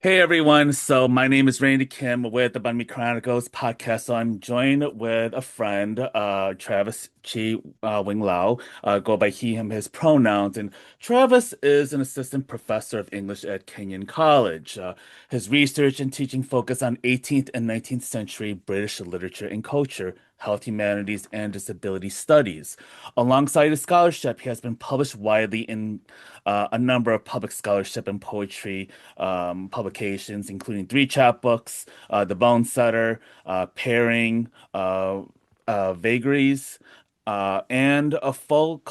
Hey everyone, so my name is Randy Kim with the Bun Me Chronicles podcast. So I'm joined with a friend, Travis Chi Wing Lau, go by he, him, his pronouns. And Travis is an assistant professor of English at Kenyon College. His research and teaching focus on 18th and 19th century British literature and culture, health humanities, and disability studies. Alongside his scholarship, he has been published widely in a number of public scholarship and poetry publications, including three chapbooks, The Bone Setter, Pairing, Vagaries, and a full-length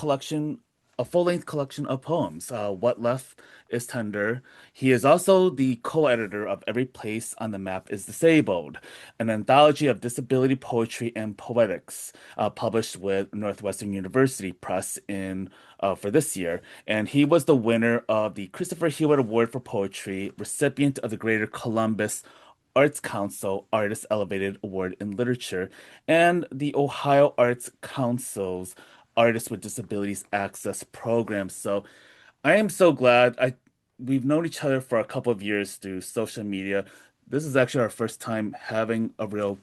collection of poems, What Left is Tender. He is also the co-editor of Every Place on the Map is Disabled, an anthology of disability poetry and poetics, published with Northwestern University Press in for this year. And he was the winner of the Christopher Hewitt Award for Poetry, recipient of the Greater Columbus Arts Council Artist Elevated Award in Literature, and the Ohio Arts Council's Artists with Disabilities Access Program. So I am so glad we've known each other for a couple of years through social media. This is actually our first time having a real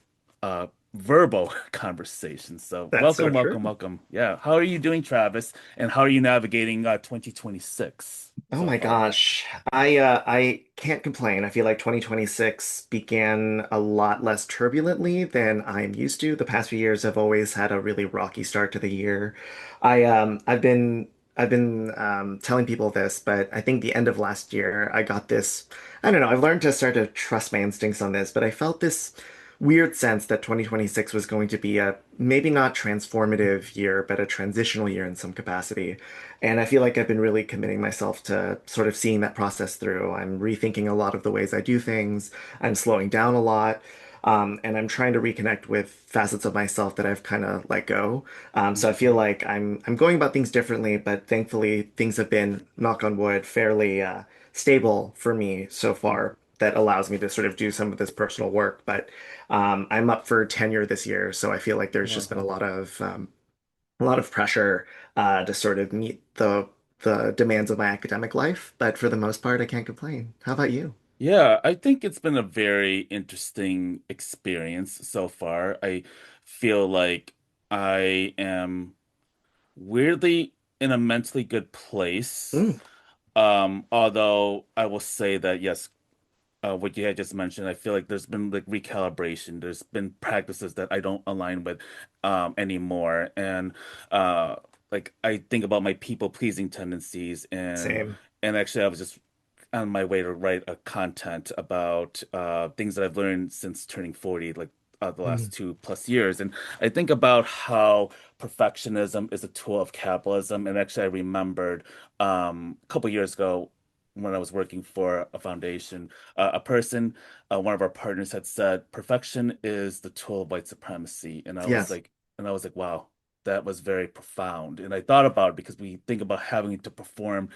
verbal conversation. So That's so welcome, true. welcome, welcome. Yeah. How are you doing, Travis? And how are you navigating 2026 Oh so my far? gosh. I can't complain. I feel like 2026 began a lot less turbulently than I'm used to. The past few years have always had a really rocky start to the year. I've been telling people this, but I think the end of last year I got this, I don't know, I've learned to start to trust my instincts on this, but I felt this weird sense that 2026 was going to be a maybe not transformative year, but a transitional year in some capacity. And I feel like I've been really committing myself to sort of seeing that process through. I'm rethinking a lot of the ways I do things. I'm slowing down a lot. And I'm trying to reconnect with facets of myself that I've kind of let go. So I feel like I'm going about things differently, but thankfully things have been, knock on wood, fairly stable for me so far. That allows me to sort of do some of this personal work. But I'm up for tenure this year, so I feel like there's just been Wow. a lot of pressure to sort of meet the demands of my academic life, but for the most part, I can't complain. How about you? Yeah, I think it's been a very interesting experience so far. I feel like I am weirdly in a mentally good place. Mm, Although I will say that yes, what you had just mentioned, I feel like there's been like recalibration. There's been practices that I don't align with anymore. And uh like I think about my people pleasing tendencies same. and actually I was just on my way to write a content about things that I've learned since turning 40, like the Mm, last 2+ years. And I think about how perfectionism is a tool of capitalism. And actually, I remembered a couple years ago when I was working for a foundation, one of our partners had said, perfection is the tool of white supremacy. yes. And I was like, wow. That was very profound. And I thought about it because we think about having to perform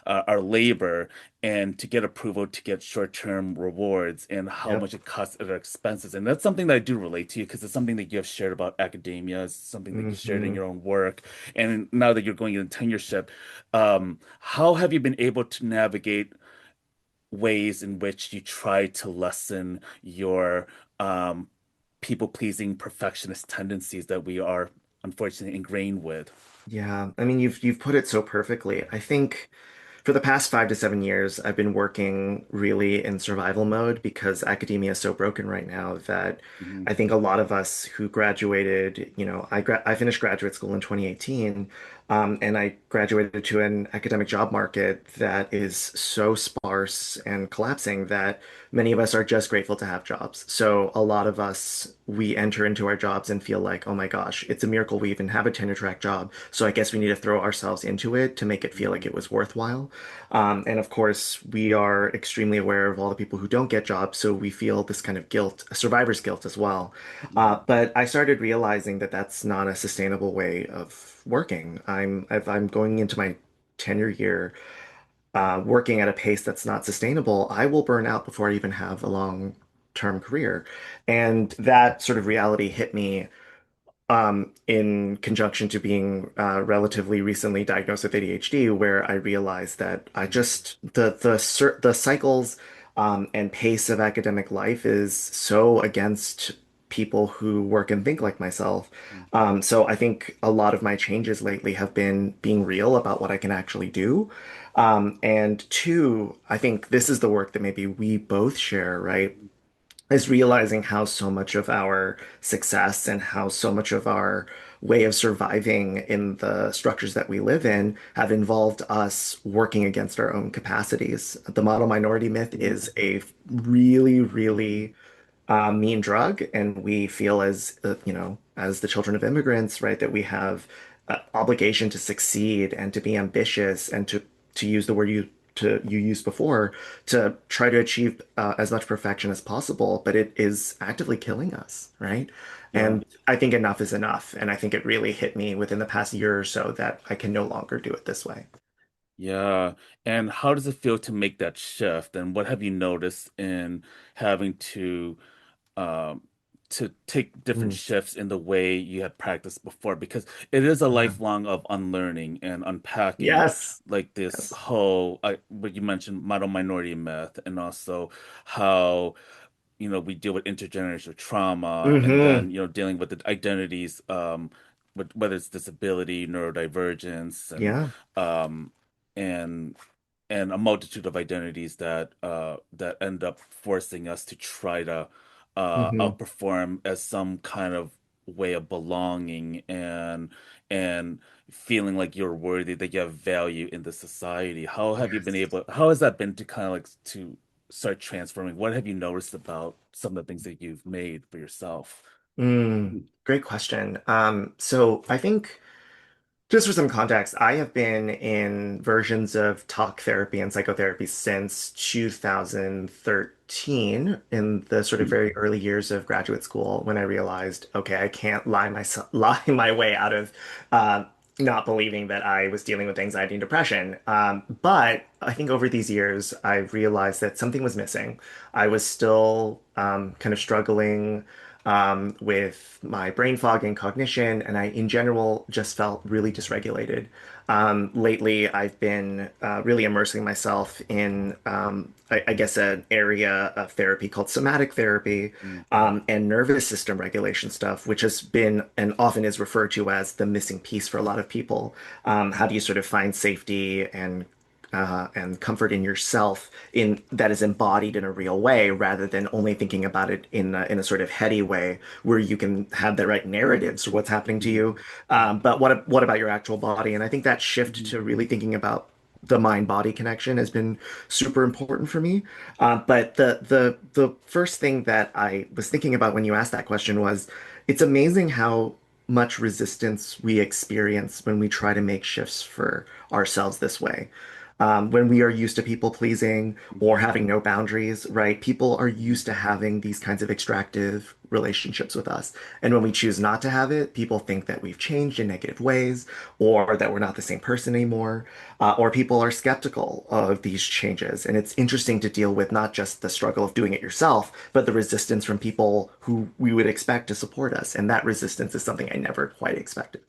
our labor and to get approval to get short-term rewards and how Yep. much it costs at our expenses. And that's something that I do relate to you because it's something that you have shared about academia, it's something that you shared in Hmm. your own work. And now that you're going into tenureship, how have you been able to navigate ways in which you try to lessen your um, people-pleasing perfectionist tendencies that we are unfortunately ingrained with? Yeah. I mean, you've put it so perfectly. I think for the past 5 to 7 years, I've been working really in survival mode because academia is so broken right now that Mhm. I think a lot of us who graduated, I finished graduate school in 2018, and I graduated to an academic job market that is so sparse and collapsing that many of us are just grateful to have jobs. So a lot of us, we enter into our jobs and feel like, oh my gosh, it's a miracle we even have a tenure track job. So I guess we need to throw ourselves into it to make it feel like Mhm. it was worthwhile. And of course, we are extremely aware of all the people who don't get jobs, so we feel this kind of guilt, survivor's guilt as well. Mhm. But I started realizing that that's not a sustainable way of working. If I'm going into my tenure year, working at a pace that's not sustainable, I will burn out before I even have a long-term career. And that sort of reality hit me in conjunction to being relatively recently diagnosed with ADHD, where I realized that I Mhm. just the cycles and pace of academic life is so against people who work and think like myself. Mhm. So I think a lot of my changes lately have been being real about what I can actually do. And two, I think this is the work that maybe we both share, right? Is realizing how so much of our success and how so much of our way of surviving in the structures that we live in have involved us working against our own capacities. The model minority myth is a really, really mean drug, and we feel as as the children of immigrants, right, that we have obligation to succeed and to be ambitious and to use the word you used before to try to achieve as much perfection as possible, but it is actively killing us, right? Yeah. And I think enough is enough, and I think it really hit me within the past year or so that I can no longer do it this way. Yeah. And how does it feel to make that shift? And what have you noticed in having um to take different Mm, shifts in the way you had practiced before? Because it is a yeah. lifelong of unlearning and unpacking Yes. like this Yes. whole what you mentioned, model minority myth, and also how we deal with intergenerational trauma and Hmm. then, dealing with the identities, whether it's disability, neurodivergence, Yeah. um, and and a multitude of identities that end up forcing us to try to Hmm. outperform as some kind of way of belonging and feeling like you're worthy, that you have value in the society. Yes. How has that been to kind of like to start transforming? What have you noticed about some of the things that you've made for yourself? Great question. So I think just for some context, I have been in versions of talk therapy and psychotherapy since 2013, in the sort of very early years of graduate school, when I realized, okay, I can't lie my way out of uh, not believing that I was dealing with anxiety and depression. But I think over these years, I've realized that something was missing. I was still kind of struggling with my brain fog and cognition, and I, in general, just felt really dysregulated. Lately, I've been really immersing myself in, I guess, an area of therapy called somatic therapy Mhm. and nervous system regulation stuff, which has been and often is referred to as the missing piece for a lot of people. How do you sort of find safety and comfort in yourself in that is embodied in a real way rather than only thinking about it in a sort of heady way where you can have the right narratives for what's happening to you. Mhm. But what about your actual body? And I think that shift Mhm. to really thinking about the mind-body connection has been super important for me. But the first thing that I was thinking about when you asked that question was, it's amazing how much resistance we experience when we try to make shifts for ourselves this way. When we are used to people pleasing or Mhm. having no boundaries, right? People are Mhm. used to having these kinds of extractive relationships with us. And when we choose not to have it, people think that we've changed in negative ways or that we're not the same person anymore, or people are skeptical of these changes. And it's interesting to deal with not just the struggle of doing it yourself, but the resistance from people who we would expect to support us. And that resistance is something I never quite expected.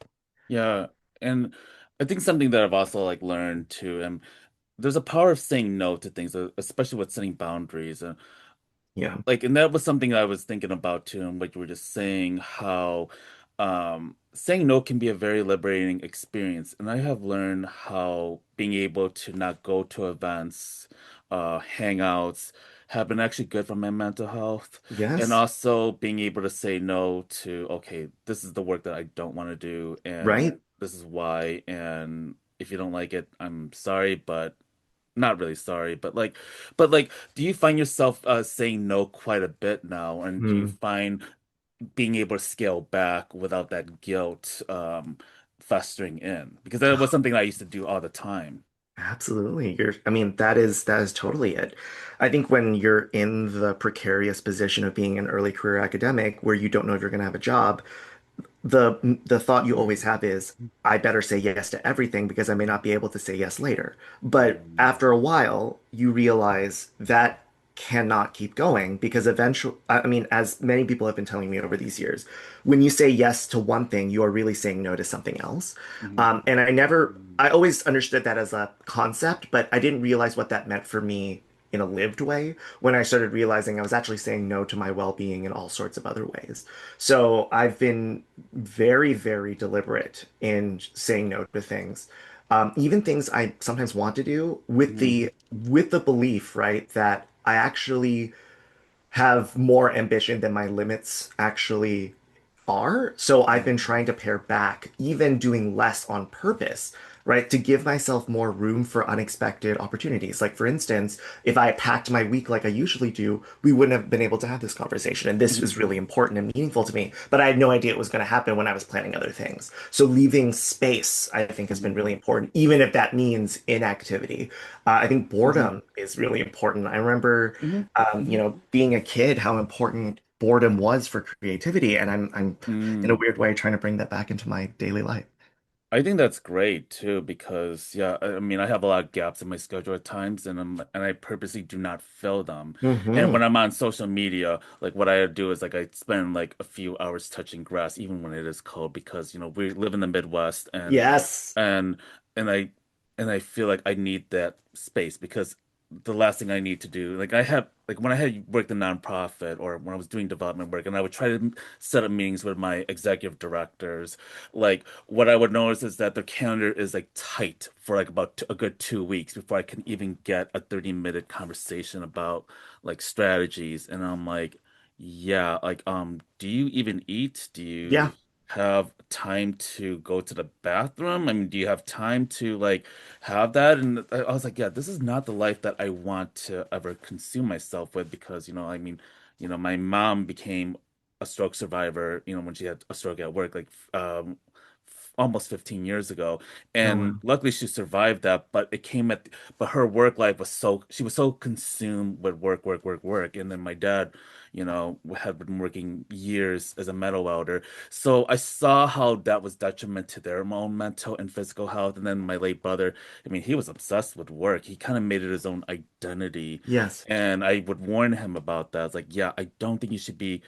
Yeah, and I think something that I've also like learned too, and there's a power of saying no to things, especially with setting boundaries. Yeah. And that was something I was thinking about too, and like you were just saying how saying no can be a very liberating experience. And I have learned how being able to not go to events, hangouts, have been actually good for my mental health. And Yes. also being able to say no to, okay, this is the work that I don't want to do, and Right. this is why. And if you don't like it, I'm sorry, but not really sorry, but like, do you find yourself saying no quite a bit now, and do you Hmm. find being able to scale back without that guilt festering in? Because that was something I used to do all the time. Absolutely. I mean, that is totally it. I think when you're in the precarious position of being an early career academic where you don't know if you're going to have a job, the thought you always have is, I better say yes to everything because I may not be able to say yes later. But Mhm. after a while, you realize that cannot keep going because eventually, I mean, as many people have been telling me over these years, when you say yes to one thing, you are really saying no to something else. Mhm. And I always understood that as a concept, but I didn't realize what that meant for me in a lived way when I started realizing I was actually saying no to my well-being in all sorts of other ways. So I've been very, very deliberate in saying no to things. Even things I sometimes want to do Mhm. with the belief, right, that I actually have more ambition than my limits actually are. So I've been Mhm. trying to pare back, even doing less on purpose, right? To give myself more room for unexpected opportunities. Like, for instance, if I packed my week like I usually do, we wouldn't have been able to have this conversation. And this was Mhm. really important and meaningful to me. But I had no idea it was going to happen when I was planning other things. So leaving space, I think, has been really Mhm. important, even if that means inactivity. I think Mhm. boredom is really important. I remember Mhm. Mhm. being a kid, how important boredom was for creativity, and I'm in a Mm. weird way trying to bring that back into my daily life. I think that's great too because yeah, I mean I have a lot of gaps in my schedule at times and I purposely do not fill them. And Hmm. when I'm on social media, like what I do is like I spend like a few hours touching grass even when it is cold because we live in the Midwest Yes. and and I and I feel like I need that space because the last thing I need to do, like I have, like when I had worked in nonprofit or when I was doing development work, and I would try to set up meetings with my executive directors, like what I would notice is that their calendar is like tight for like about a good 2 weeks before I can even get a 30-minute conversation about like strategies, and I'm like, yeah, like do you even eat? Do Yeah. you have time to go to the bathroom? I mean, do you have time to like have that? And I was like, yeah, this is not the life that I want to ever consume myself with because, I mean, my mom became a stroke survivor, when she had a stroke at work, like almost 15 years ago. Oh, And wow. luckily she survived that, but but her work life was she was so consumed with work, work, work, work. And then my dad, had been working years as a metal welder. So I saw how that was detriment to their own mental and physical health. And then my late brother, I mean, he was obsessed with work. He kind of made it his own identity. Yes. And I would warn him about that. I was like, yeah, I don't think you should be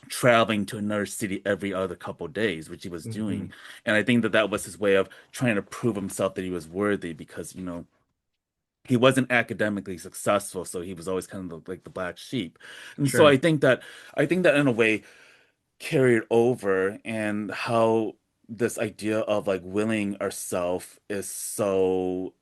traveling to another city every other couple of days, which he was doing. Hmm. And I think that that was his way of trying to prove himself that he was worthy because, he wasn't academically successful, so he was always kind of like the black sheep. And so Sure. I think that in a way carried over and how this idea of like willing ourselves is so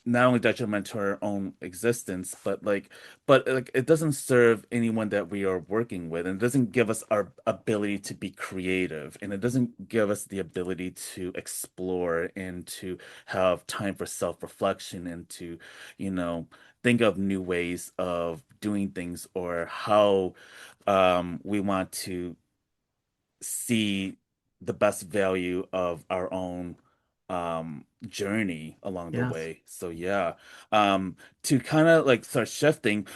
not only detrimental to our own existence but like it doesn't serve anyone that we are working with, and it doesn't give us our ability to be creative, and it doesn't give us the ability to explore and to have time for self-reflection and to you know think of new ways of doing things or how we want to see the best value of our own journey along the Yes. way. So yeah. To kind of like start shifting,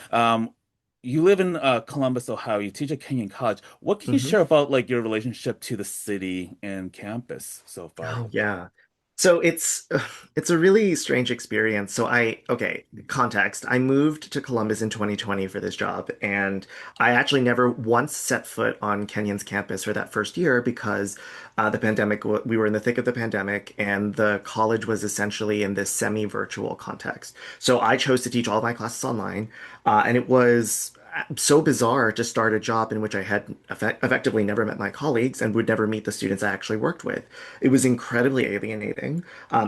you live in Columbus, Ohio. You teach at Kenyon College. What can you Hmm. share about like your relationship to the city and campus so far? Oh, yeah. So it's a really strange experience. Okay, context. I moved to Columbus in 2020 for this job, and I actually never once set foot on Kenyon's campus for that first year because the pandemic, we were in the thick of the pandemic, and the college was essentially in this semi-virtual context. So I chose to teach all of my classes online, and it was so bizarre to start a job in which I had effectively never met my colleagues and would never meet the students I actually worked with. It was incredibly alienating.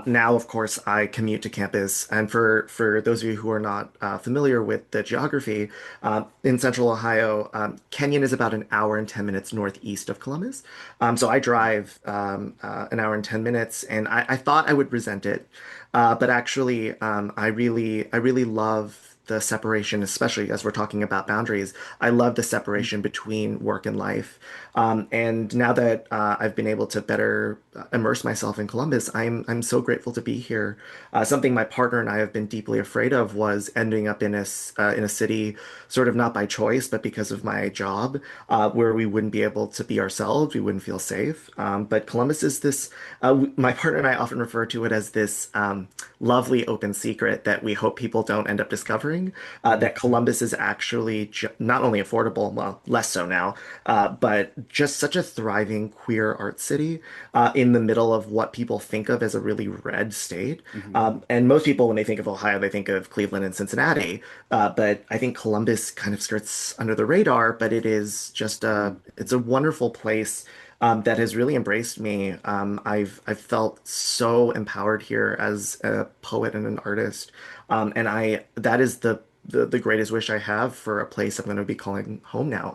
Now, of course, I commute to campus, and for those of you who are not familiar with the geography, in Central Ohio, Kenyon is about an hour and 10 minutes northeast of Columbus. So I drive an hour and 10 minutes, and I thought I would resent it, but actually, I really love the separation, especially as we're talking about boundaries. I love the separation between work and life. And now that I've been able to better immerse myself in Columbus, I'm so grateful to be here. Something my partner and I have been deeply afraid of was ending up in a city, sort of not by choice, but because of my job, where we wouldn't be able to be ourselves, we wouldn't feel safe. But Columbus is this. My partner and I often refer to it as this lovely open secret that we hope people don't end up discovering. discovering that Mhm. Columbus is actually not only affordable, well, less so now, but just such a thriving queer art city in the middle of what people think of as a really red state. Mhm. And most people, when they think of Ohio, they think of Cleveland and Cincinnati. But I think Columbus kind of skirts under the radar, but it is just it's a wonderful place that has really embraced me. I've felt so empowered here as a poet and an artist, and I that is the greatest wish I have for a place I'm going to be calling home now.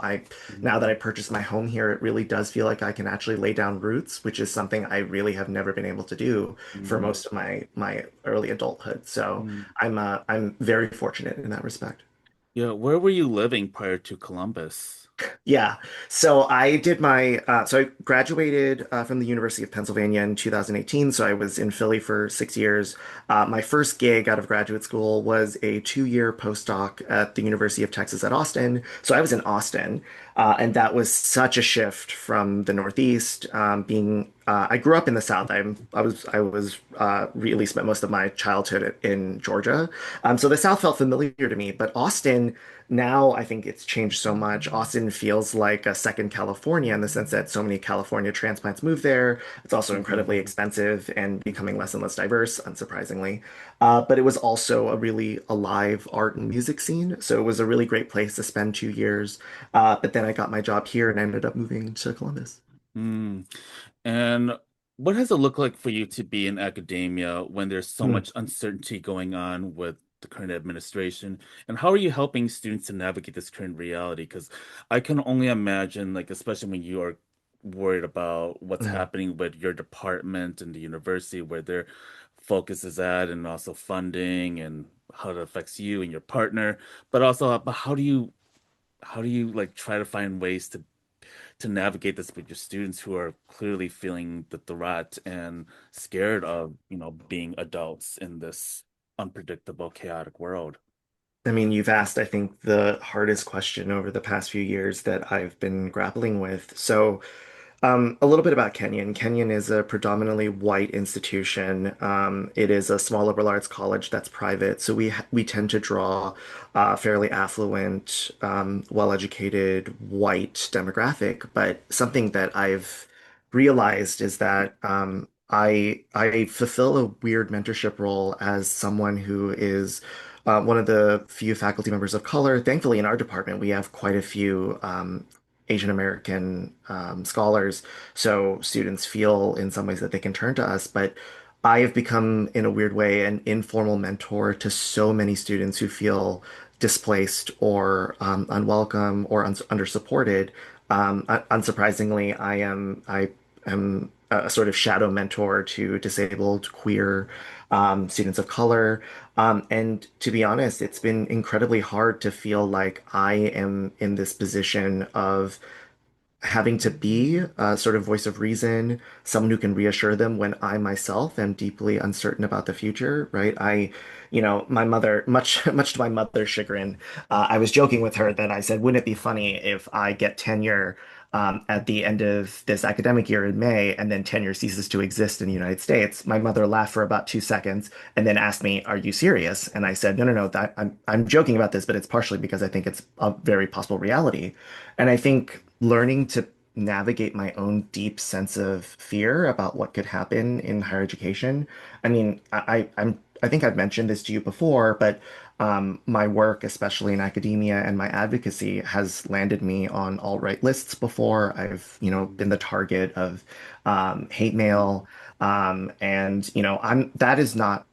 Now that I Mhm. purchased my home here, it really does feel like I can actually lay down roots, which is something I really have never been able to do for Mhm. most of my early adulthood. So Mhm. I'm very fortunate in that respect. Yeah, where were you living prior to Columbus? Yeah. So I graduated from the University of Pennsylvania in 2018. So I was in Philly for 6 years. My first gig out of graduate school was a 2-year postdoc at the University of Texas at Austin. So I was in Austin, and that was such a shift from the Northeast. I grew up in the South. I really spent most of my childhood in Georgia. So the South felt familiar to me, but Austin. Now I think it's changed so much. Austin feels like a second California in the sense that so many California transplants move there. It's also incredibly Mhm. expensive and becoming Mhm. less and less diverse, unsurprisingly. But it was also a really alive art and music scene. So it was a really great place to spend 2 years. But then I got my job here and ended up moving to Columbus. Mm. And what does it look like for you to be in academia when there's so Hmm. much uncertainty going on with the current administration? And how are you helping students to navigate this current reality? Because I can only imagine, like, especially when you are worried about what's Hmm. happening with your department and the university, where their focus is at, and also funding and how it affects you and your partner. But also, but how do you like try to find ways to navigate this with your students who are clearly feeling the threat and scared of, being adults in this unpredictable, chaotic world. I mean, you've asked, I think, the hardest question over the past few years that I've been grappling with. So, a little bit about Kenyon. Kenyon is a predominantly white institution. It is a small liberal arts college that's private, so we tend to draw a fairly affluent, well-educated white demographic. But something that I've realized is that I fulfill a weird mentorship role as someone who is one of the few faculty members of color. Thankfully, in our department, we have quite a few Asian American scholars, so students feel in some ways that they can turn to us. But I have become, in a weird way, an informal mentor to so many students who feel displaced or unwelcome or undersupported. Unsurprisingly, I am a sort of shadow mentor to disabled, queer students of color. And to be honest, it's been incredibly hard to feel like I am in this position of having to be a sort of voice of reason, someone who can reassure them when I myself am deeply uncertain about the future, right? My mother, much much to my mother's chagrin, I was joking with her that I said, wouldn't it be funny if I get tenure at the end of this academic year in May, and then tenure ceases to exist in the United States? My mother laughed for about 2 seconds and then asked me, "Are you serious?" And I said, "No, no, no. I'm joking about this, but it's partially because I think it's a very possible reality." And I think learning to navigate my own deep sense of fear about what could happen in higher education. I mean, I think I've mentioned this to you before, but my work, especially in academia and my advocacy, has landed me on alt-right lists before. I've, been the target of hate mail, and I'm that is not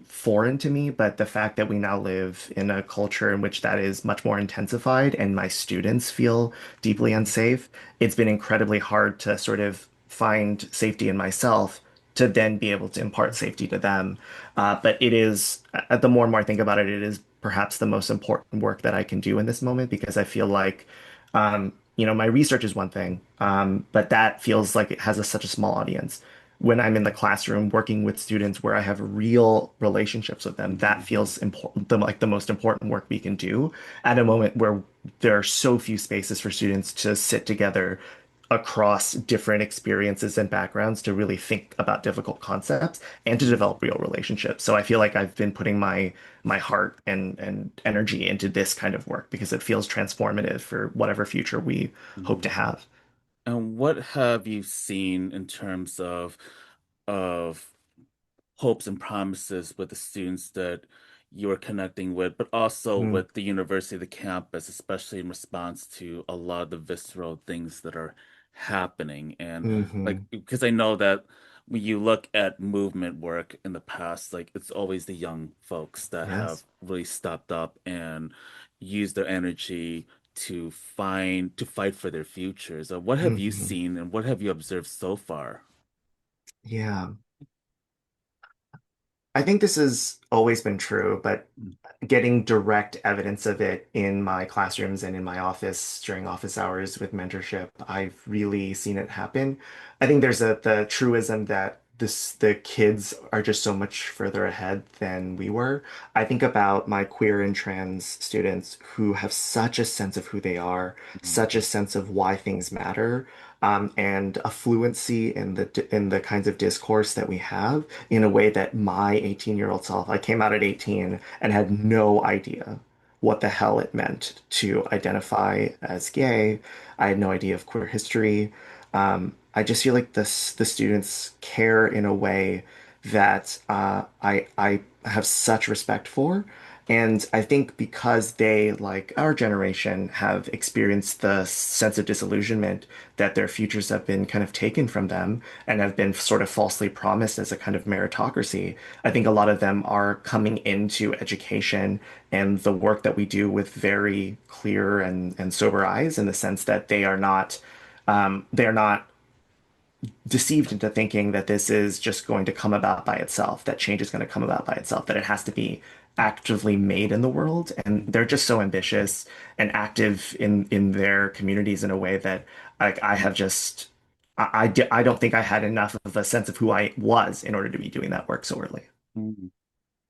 foreign to me, but the fact that we now live in a culture in which that is much more intensified and my students feel deeply unsafe, it's been incredibly hard to sort of find safety in myself to then be able to impart safety to them. But it is, the more and more I think about it, it is perhaps the most important work that I can do in this moment because I feel like, my research is one thing, but that feels like it has such a small audience when I'm in the classroom working with students where I have real relationships with them, that Mhm. feels important, like the most important work we can do at a moment where there are so few spaces for students to sit together across different experiences and backgrounds to really think about difficult concepts and to develop real relationships. So I feel like I've been putting my heart and energy into this kind of work because it feels transformative for whatever future we hope to Mhm. have. And what have you seen in terms of hopes and promises with the students that you are connecting with, but also Mm, with the university, the campus, especially in response to a lot of the visceral things that are happening. And like, hmm. because I know that when you look at movement work in the past, like it's always the young folks that have Yes. really stepped up and used their energy to fight for their futures. What have you Hmm. seen and what have you observed so far? Yeah. I think this has always been true, but getting direct evidence of it in my classrooms and in my office during office hours with mentorship, I've really seen it happen. I think there's the truism that the kids are just so much further ahead than we were. I think about my queer and trans students who have such a sense of who they are, Mhm. such a sense of why things matter, and a fluency in the kinds of discourse that we have in a way that my 18-year-old self, I came out at 18 and had no idea what the hell it meant to identify as gay. I had no idea of queer history. I just feel like the students care in a way that I have such respect for. And I think because they, like our generation, have experienced the sense of disillusionment that their futures have been kind of taken from them and have been sort of falsely promised as a kind of meritocracy, I think a lot of them are coming into education and the work that we do with very clear and sober eyes in the sense that they are not deceived into thinking that this is just going to come about by itself, that change is going to come about by itself, that it has to be actively made in the world. And they're just so ambitious and active in their communities in a way that like I have just I don't think I had enough of a sense of who I was in order to be doing that work so early. Mhm.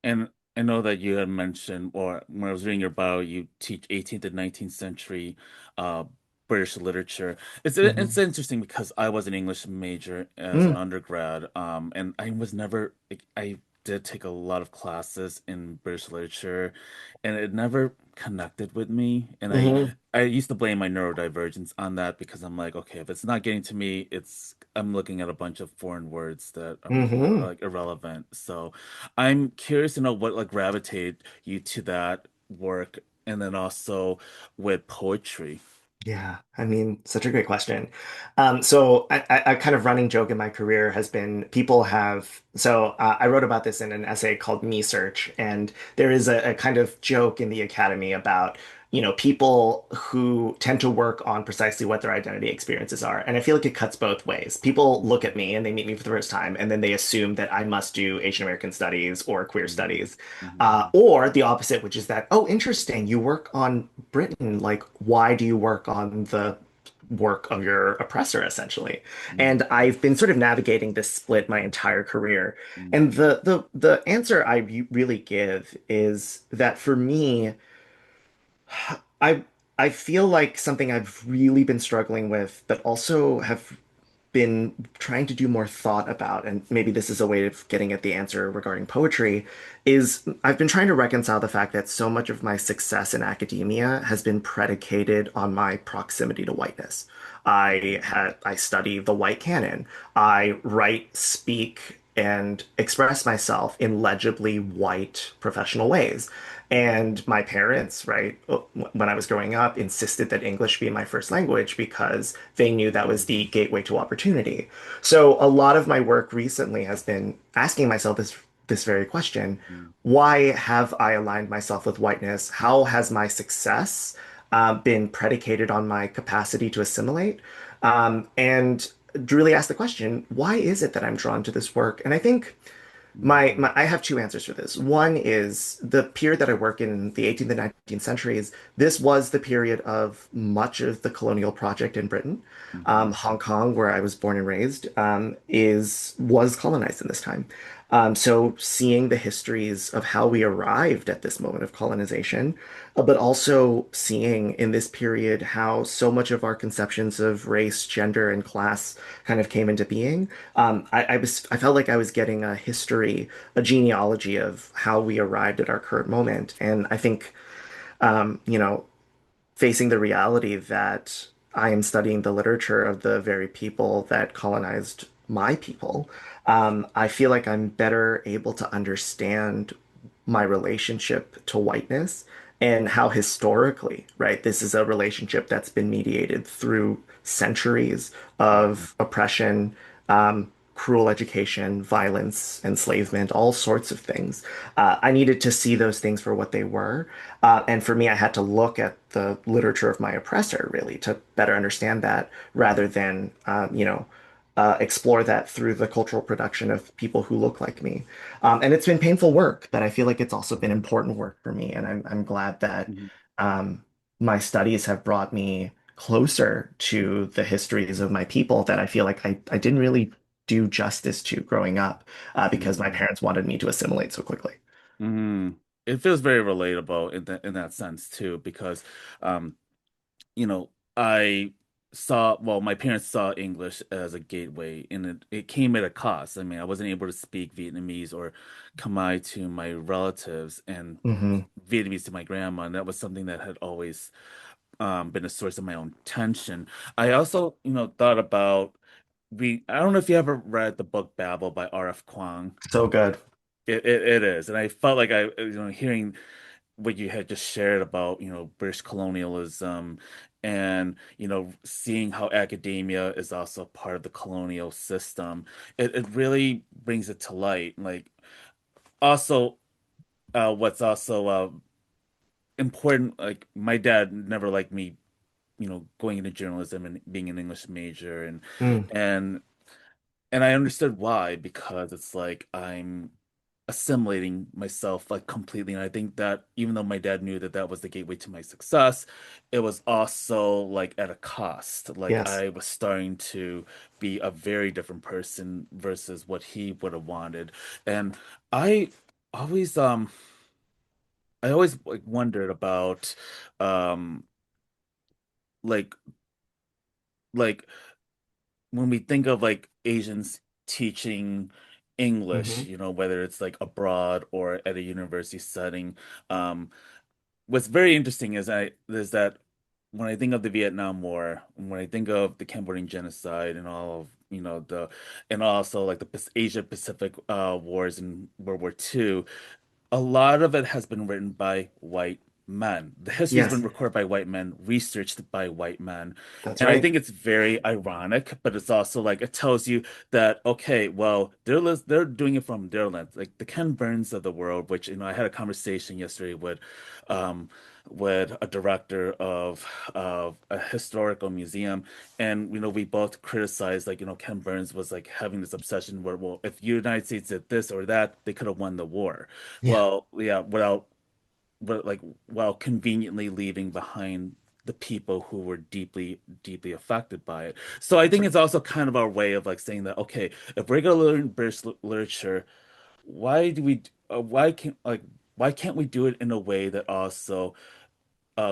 And I know that you had mentioned, or when I was reading your bio, you teach 18th to 19th century uh, British literature. It's Hmm. interesting because I was an English major as an Mm, undergrad, and I was never like, I did take a lot of classes in British literature, and it never connected with me. And hmm. I used to blame my neurodivergence on that because I'm like, okay, if it's not getting to me, it's I'm looking at a bunch of foreign words that are Hmm. like irrelevant. So I'm curious to know what like gravitated you to that work, and then also with poetry. Yeah, I mean, such a great question. So a kind of running joke in my career has been people have, I wrote about this in an essay called Me Search, and there is a kind of joke in the academy about, people who tend to work on precisely what their identity experiences are. And I feel like it cuts both ways. People look at me and they meet me for the first time, and then they assume that I must do Asian American studies or queer Mhm. studies. Mhm. Or the opposite, which is that, oh, interesting, you work on Britain. Like, why do you work on the work of your oppressor, essentially? And Mhm. I've been sort of navigating this split my entire career. Mhm. And the answer I really give is that for me, I I feel like something I've really been struggling with, but also have been trying to do more thought about, and maybe this is a way of getting at the answer regarding poetry, is I've been trying to reconcile the fact that so much of my success in academia has been predicated on my proximity to whiteness. I study the white canon. I write, speak, and express myself in legibly white professional ways. And my parents, right, when I was growing up, insisted that English be my first language because they knew that was the Mhm. gateway to opportunity. So a lot of my work recently has been asking myself this very question. Mhm. Why have I aligned myself with whiteness? How has my success been predicated on my capacity to assimilate? And really ask the question, why is it that I'm drawn to this work? And I think I have two answers for this. One is the period that I work in the 18th and 19th centuries. This was the period of much of the colonial project in Britain. Mhm. Hong Kong, where I was born and raised, is was colonized in this time. So seeing the histories of how we arrived at this moment of colonization, but also seeing in this period how so much of our conceptions of race, gender, and class kind of came into being. I felt like I was getting a history, a genealogy of how we arrived at our current moment. And I think, you know, facing the reality that I am studying the literature of the very people that colonized my people, I feel like I'm better able to understand my relationship to whiteness and how historically, right, this is a relationship that's been mediated through centuries Mhm. of oppression, cruel education, violence, enslavement, all sorts of things. I needed to see those things for what they were. And for me, I had to look at the literature of my oppressor really to better understand that rather than, explore that through the cultural production of people who look like me. And it's been painful work, but I feel like it's also been important work for me. And I'm glad that Mhm. um, my studies have brought me closer to the histories of my people that I feel like I didn't really do justice to growing up because my Mhm. parents wanted me to assimilate so quickly. Mhm. It feels very relatable in that sense too, because um, I saw, well, my parents saw English as a gateway, and it came at a cost. I mean, I wasn't able to speak Vietnamese or Khmer to my relatives and Hmm. Vietnamese to my grandma, and that was something that had always been a source of my own tension. I also, thought about I don't know if you ever read the book Babel by R.F. Kuang. So good. It is, and I felt like hearing what you had just shared about, British colonialism and, seeing how academia is also part of the colonial system. It really brings it to light. Like, also, what's also important, like, my dad never liked me, going into journalism and being an English major, Mm, and and I understood why, because it's like I'm assimilating myself like completely. And I think that even though my dad knew that that was the gateway to my success, it was also like at a cost. Like yes. I was starting to be a very different person versus what he would have wanted. And I always I always like wondered about um like like when we think of like Asians teaching English, Hmm. whether it's like abroad or at a university setting, um, what's very interesting is that when I think of the Vietnam War, when I think of the Cambodian genocide and all of, and also like the Asia Pacific wars in World War II, a lot of it has been written by white men. The history's been Yes, recorded by white men, researched by white men. that's And I right. think it's very ironic, but it's also like it tells you that, okay, well, they're doing it from their lens. Like the Ken Burns of the world, which, I had a conversation yesterday um with a director of a historical museum, and we both criticized, like, Ken Burns was like having this obsession where, well, if the United States did this or that, they could have won the war. Yeah, Well, yeah, but like, while conveniently leaving behind the people who were deeply, deeply affected by it. So I that's think right. it's also kind of our way of like saying that, okay, if we're gonna learn British literature, why do we, why can't we do it in a way that also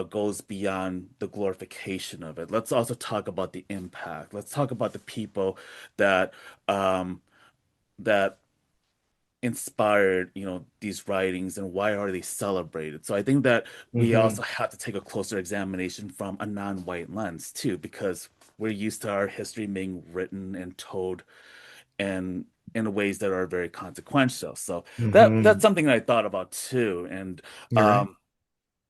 goes beyond the glorification of it? Let's also talk about the impact. Let's talk about the people that um that inspired, these writings, and why are they celebrated? So I think that we Hmm. also have to take a closer examination from a non-white lens too, because we're used to our history being written and told and in ways that are very consequential. So that's Hmm. something that I thought about too. And You're right. um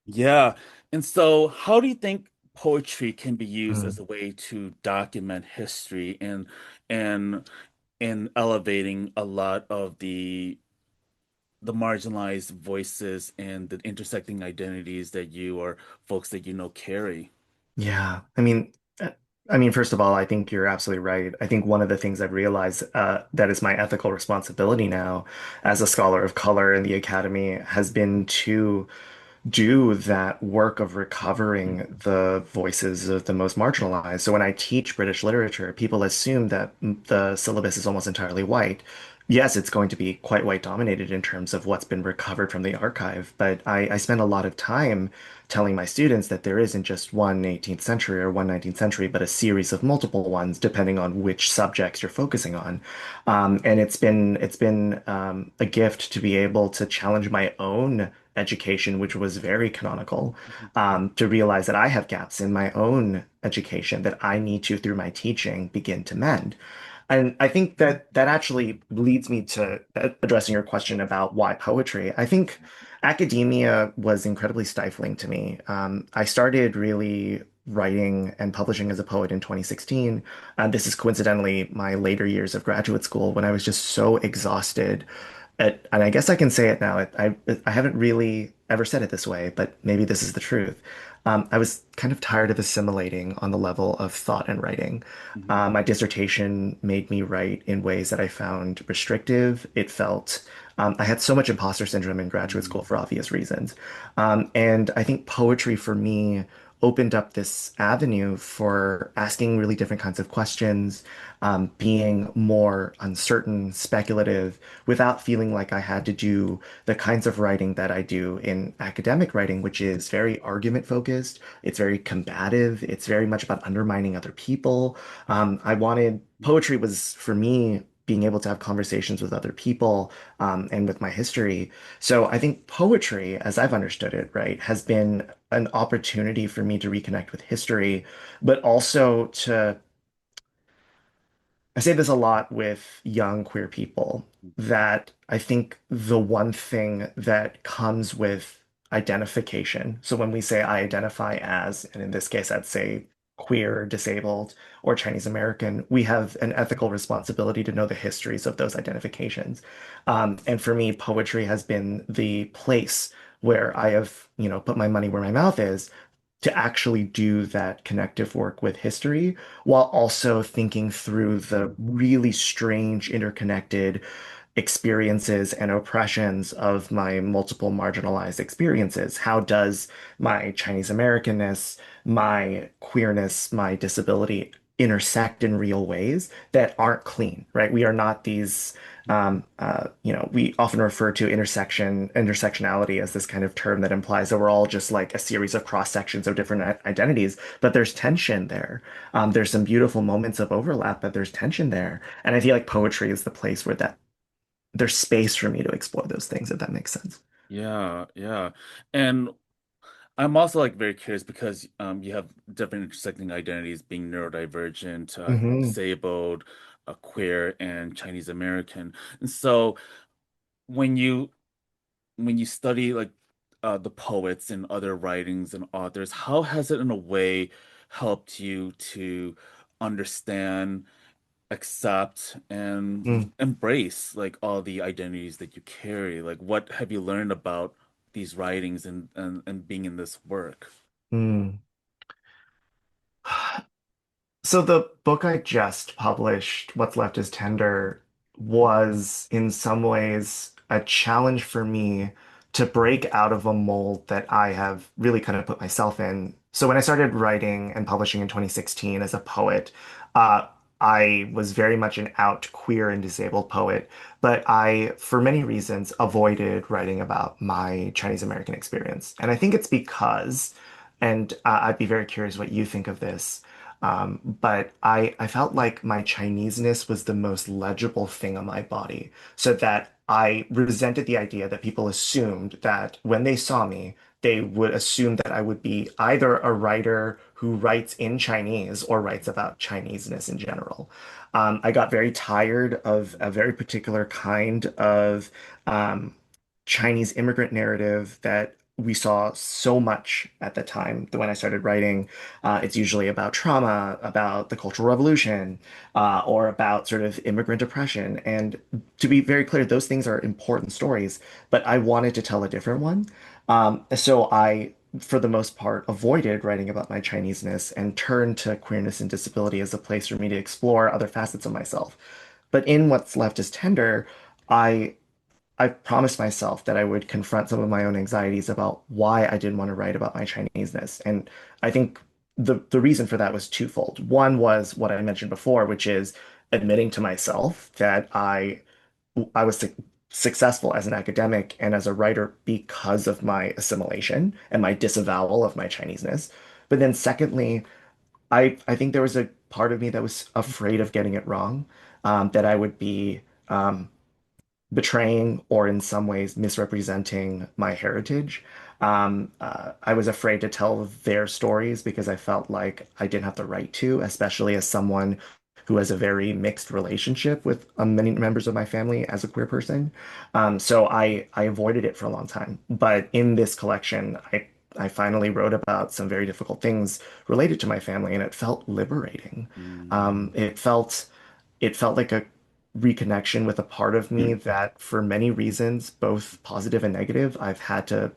yeah. And so how do you think poetry can be used Mm. as a way to document history and in elevating a lot of the marginalized voices and the intersecting identities that you or folks that carry? Yeah. I mean, first of all, I think you're absolutely right. I think one of the things I've realized that is my ethical responsibility now as a scholar of color in the academy has been to do that work of recovering the voices of the most marginalized. So when I teach British literature, people assume that the syllabus is almost entirely white. Yes, it's going to be quite white dominated in terms of what's been recovered from the archive, but I spend a lot of time telling my students that there isn't just one 18th century or one 19th century, but a series of multiple ones, depending on which subjects you're focusing on. And it's been a gift to be able to challenge my own education, which was very canonical, Mhm. to realize that I have gaps in my own education that I need to, through my teaching, begin to mend. And I think that that actually leads me to addressing your question about why poetry. I think academia was incredibly stifling to me. I started really writing and publishing as a poet in 2016. This is coincidentally my later years of graduate school when I was just so exhausted. And I guess I can say it now. I haven't really ever said it this way, but maybe this is the truth. I was kind of tired of assimilating on the level of thought and writing. Mhm. My dissertation made me write in ways that I found restrictive. I had so much imposter syndrome in graduate Mhm. school for obvious reasons. And I think poetry for me opened up this avenue for asking really different kinds of questions, being more uncertain, speculative, without feeling like I had to do the kinds of writing that I do in academic writing, which is very argument focused. It's very combative. It's very much about undermining other people. I wanted poetry was for me being able to have conversations with other people and with my history. So I think poetry, as I've understood it, right, has been an opportunity for me to reconnect with history, but also to I say this a lot with young queer people that I think the one thing that comes with identification. So when we say I identify as, and in this case, I'd say queer, disabled, or Chinese American, we have an ethical responsibility to know the histories of those identifications. And for me, poetry has been the place where I have, put my money where my mouth is to actually do that connective work with history while also thinking through the really strange interconnected experiences and oppressions of my multiple marginalized experiences. How does my Chinese Americanness, my queerness, my disability intersect in real ways that aren't clean, right? We are not these we often refer to intersectionality as this kind of term that implies that we're all just like a series of cross sections of different identities, but there's tension there. There's some beautiful moments of overlap, but there's tension there. And I feel like poetry is the place where that there's space for me to explore those things, if that makes sense. Yeah, yeah. And I'm also like very curious because you have different intersecting identities being neurodivergent, Hmm. disabled, queer, and Chinese American. And so when you when you study like the poets and other writings and authors, how has it in a way helped you to understand, accept, and embrace like all the identities that you carry? Like what have you learned about these writings and being in this work? Mm. So the book I just published, What's Left is Tender, was in some ways a challenge for me to break out of a mold that I have really kind of put myself in. So when I started writing and publishing in 2016 as a poet, uh, I was very much an out queer and disabled poet, but I, for many reasons, avoided writing about my Chinese American experience. And I think it's because, and I'd be very curious what you think of this. But I felt like my Chineseness was the most legible thing on my body, so that I resented the idea that people assumed that when they saw me, they would assume that I would be either a writer who writes in Chinese or writes about Chineseness in general. I got very tired of a very particular kind of um, Chinese immigrant narrative that we saw so much at the time when I started writing. It's usually about trauma, about the Cultural Revolution, or about sort of immigrant oppression. And to be very clear, those things are important stories, but I wanted to tell a different one. So I, for the most part, avoided writing about my Chineseness and turned to queerness and disability as a place for me to explore other facets of myself. But in What's Left is Tender, I I promised myself that I would confront some of my own anxieties about why I didn't want to write about my Chineseness. And I think the reason for that was twofold. One was what I mentioned before, which is admitting to myself that I I was successful as an academic and as a writer because of my assimilation and my disavowal of my Chineseness. But then secondly, I think there was a part of me that was afraid of getting it wrong, that I would be betraying or in some ways misrepresenting my heritage. I was afraid to tell their stories because I felt like I didn't have the right to, especially as someone who has a very mixed relationship with many members of my family as a queer person. So I avoided it for a long time. But in this collection, I finally wrote about some very difficult things related to my family, and it felt liberating. Mm. It felt like a reconnection with a part of me that, for many reasons, both positive and negative, I've had to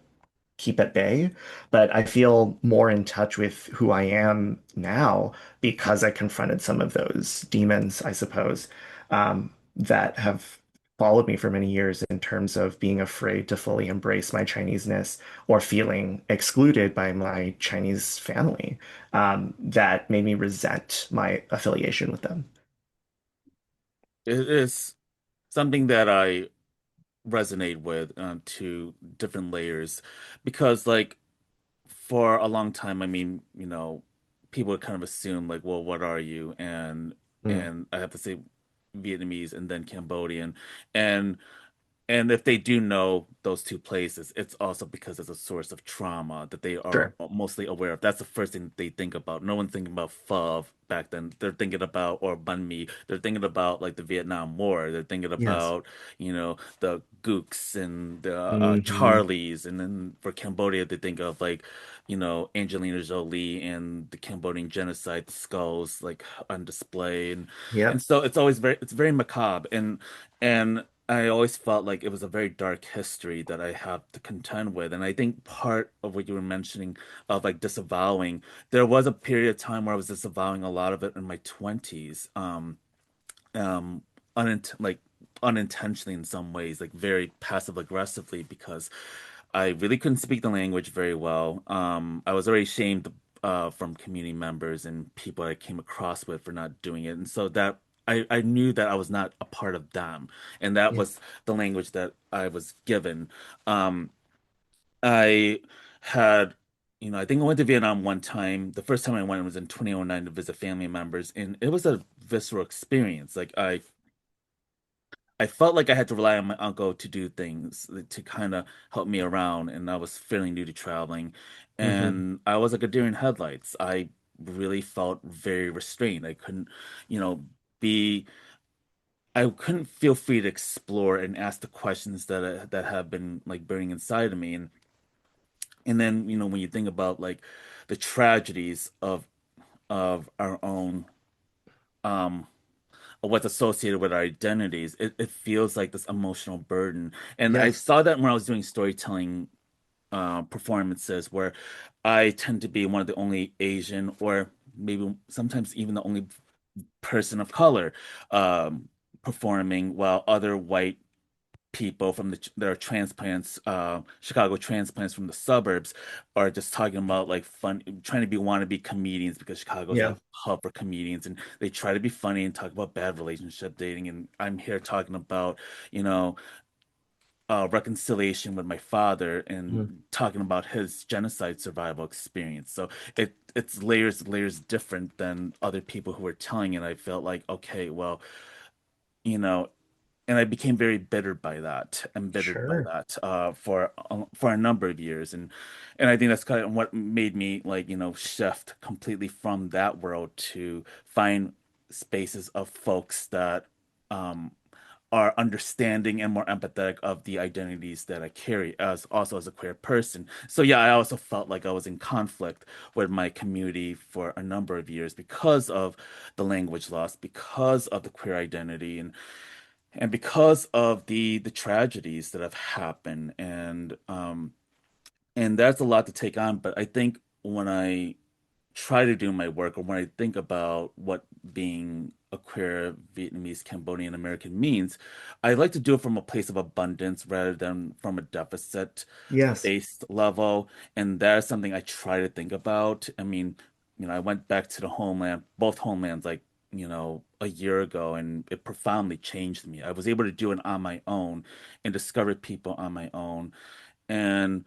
keep at bay. But I feel more in touch with who I am now because I confronted some of those demons, I suppose, that have followed me for many years in terms of being afraid to fully embrace my Chineseness or feeling excluded by my Chinese family, that made me resent my affiliation with them. It is something that I resonate with to different layers because like for a long time, I mean, people would kind of assume like, well, what are you? Mm, And I have to say Vietnamese and then Cambodian. And and if they do know those two places, it's also because it's a source of trauma that they are sure. mostly aware of. That's the first thing they think about. No one's thinking about pho back then. They're thinking about, or banh mi. They're thinking about like the Vietnam War. They're thinking Yes. about, the gooks and the Hmm. Charlies. And then for Cambodia, they think of like, Angelina Jolie and the Cambodian genocide, the skulls like on display. And Yep. so it's very macabre. And I always felt like it was a very dark history that I have to contend with. And I think part of what you were mentioning of like disavowing, there was a period of time where I was disavowing a lot of it in my 20s. Um, like unintentionally in some ways, like very passive aggressively because I really couldn't speak the language very well. I was already shamed from community members and people I came across with for not doing it. And so that I knew that I was not a part of them. And that Yeah. was the language that I was given. Um, I had, I think I went to Vietnam one time. The first time I went was in 2009 to visit family members, and it was a visceral experience. Like I felt like I had to rely on my uncle to do things to kind of help me around, and I was fairly new to traveling, Hmm. and I was like a deer in headlights. I really felt very restrained. I couldn't, you know, be. I couldn't feel free to explore and ask the questions that have been like burning inside of me, and then when you think about like the tragedies of our own um what's associated with our identities, it feels like this emotional burden. And I Yes. saw that when I was doing storytelling performances where I tend to be one of the only Asian or maybe sometimes even the only person of color um, performing while other white people from that are transplants, Chicago transplants from the suburbs, are just talking about like fun, trying to be wannabe comedians because Chicago's Yeah. a hub for comedians, and they try to be funny and talk about bad relationship dating. And I'm here talking about, you know, reconciliation with my father and Mhm. talking about his genocide survival experience. So it's layers different than other people who are telling it. I felt like, okay, well, you know, and I became very bittered by that, embittered by Sure. that, for a number of years, and I think that's kind of what made me like shift completely from that world to find spaces of folks that um, are understanding and more empathetic of the identities that I carry as also as a queer person. So yeah, I also felt like I was in conflict with my community for a number of years because of the language loss, because of the queer identity, and because of the tragedies that have happened. And that's a lot to take on, but I think when I try to do my work, or when I think about what being a queer Vietnamese Cambodian American means, I like to do it from a place of abundance rather than from a deficit Yes. based level. And that is something I try to think about. I mean, I went back to the homeland, both homelands, like a year ago, and it profoundly changed me. I was able to do it on my own and discover people on my own and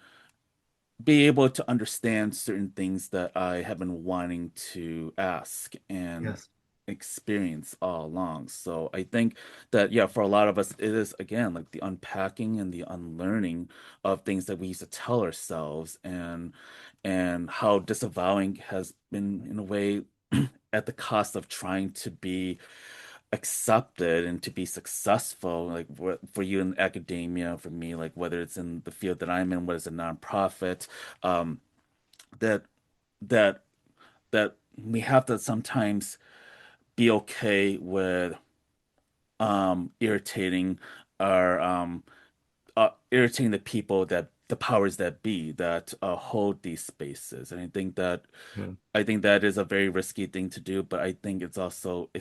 be able to understand certain things that I have been wanting to ask and Yes. experience all along. So I think that, yeah, for a lot of us, it is again like the unpacking and the unlearning of things that we used to tell ourselves, and how disavowing has been in a way at the cost of trying to be accepted and to be successful, like for you in academia, for me, like whether it's in the field that I'm in, whether it's a nonprofit, um, that that that we have to sometimes be okay with irritating our irritating the people, that the powers that be that hold these spaces. And Mhm. I think that is a very risky thing to do, but I think it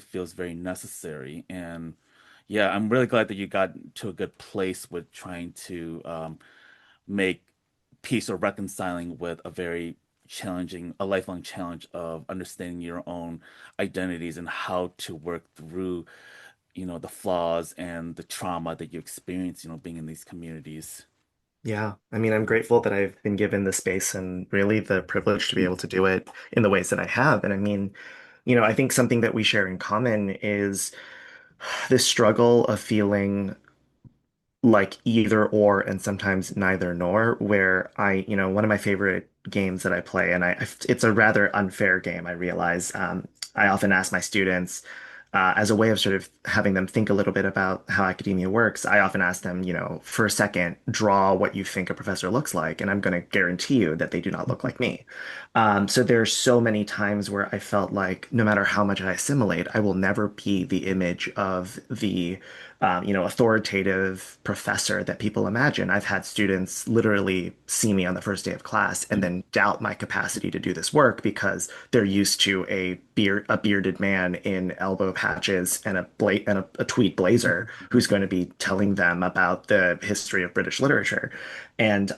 feels very necessary. And yeah, I'm really glad that you got to a good place with trying to make peace or reconciling with a lifelong challenge of understanding your own identities and how to work through, the flaws and the trauma that you experience, being in these communities. Yeah. I mean, I'm grateful that I've been given the space and really the privilege to be able to do it in the ways that I have. And I mean, I think something that we share in common is this struggle of feeling like either or and sometimes neither nor, where one of my favorite games that I play, and it's a rather unfair game, I realize. I often ask my students, as a way of sort of having them think a little bit about how academia works, I often ask them, for a second, draw what you think a professor looks like, and I'm going to guarantee you that they do not look like me. So there's so many times where I felt like no matter how much I assimilate, I will never be the image of the authoritative professor that people imagine. I've had students literally see me on the first day of class and then doubt my capacity to do this work because they're used to a bearded man in elbow patches and a tweed blazer who's going to be telling them about the history of British literature. And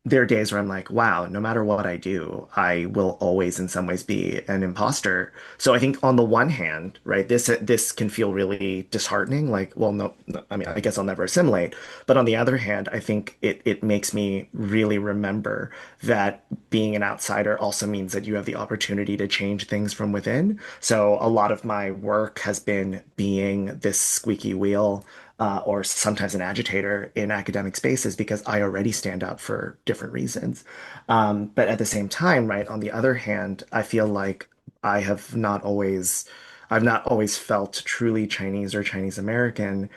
there are days where I'm like, wow, no matter what I do, I will always in some ways be an imposter. So I think on the one hand, right, this can feel really disheartening, like, well, no, I mean, I guess I'll never assimilate. But on the other hand, I think it makes me really remember that being an outsider also means that you have the opportunity to change things from within. So a lot of my work has been being this squeaky wheel or sometimes an agitator in academic spaces because I already stand out for different reasons. But at the same time, right, on the other hand, I feel like I have not always. I've not always felt truly Chinese or Chinese American